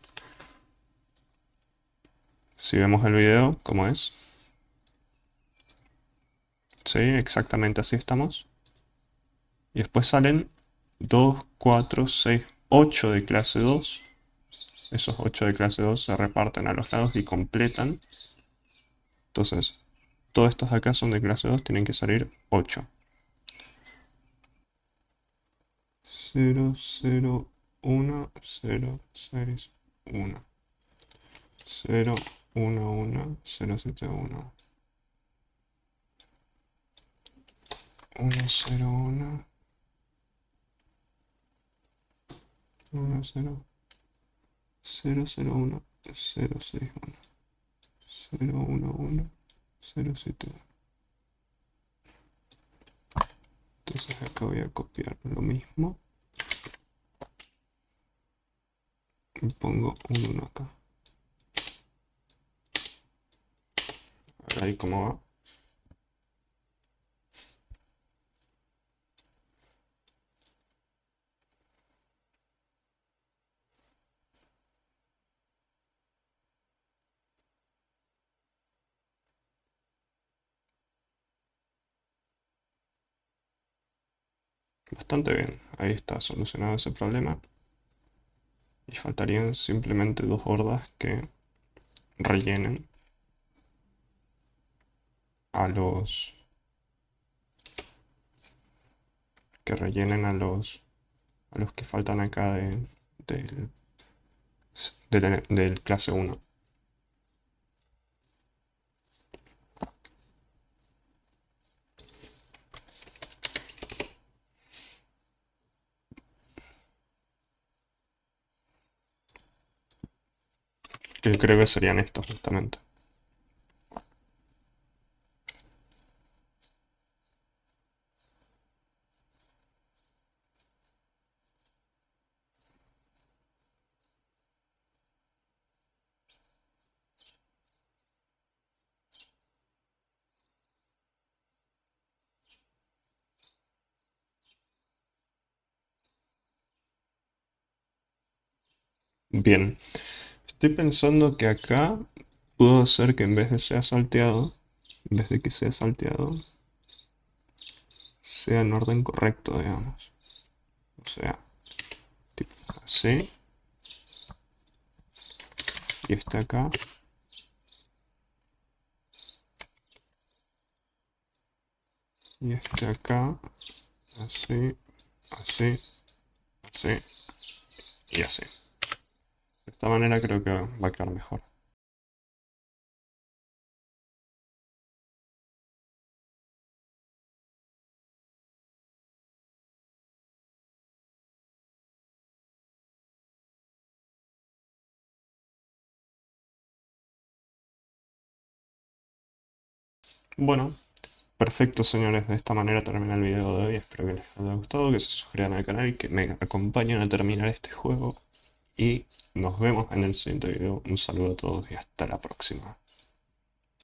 Si vemos el video, ¿cómo es? Sí, exactamente así estamos. Y después salen 2, 4, 6, 8 de clase 2. Esos 8 de clase 2 se reparten a los lados y completan. Entonces, todos estos de acá son de clase 2, tienen que salir 8. 0, 0, 1, 0, 6, 1. 0, 1, 1, 0, 7, 1. 1, 0, 1. 1, 0. 0, 0, 1, 0, 6, 1. 0, 1, 1, 0, 7, 1. Entonces acá voy a copiar lo mismo. Y pongo un 1 acá. A ver ahí cómo va. Bastante bien. Ahí está solucionado ese problema. Y faltarían simplemente dos hordas que rellenen a los... que rellenen a los que faltan acá del clase 1. Que creo que serían estos justamente. Bien. Estoy pensando que acá puedo hacer que en vez de sea salteado, en vez de que sea salteado, sea en orden correcto, digamos. O sea, tipo así. Y este acá. Y este acá. Así, así, así y así. De esta manera creo que va a quedar mejor. Bueno, perfecto señores, de esta manera termina el video de hoy. Espero que les haya gustado, que se suscriban al canal y que me acompañen a terminar este juego. Y nos vemos en el siguiente video. Un saludo a todos y hasta la próxima.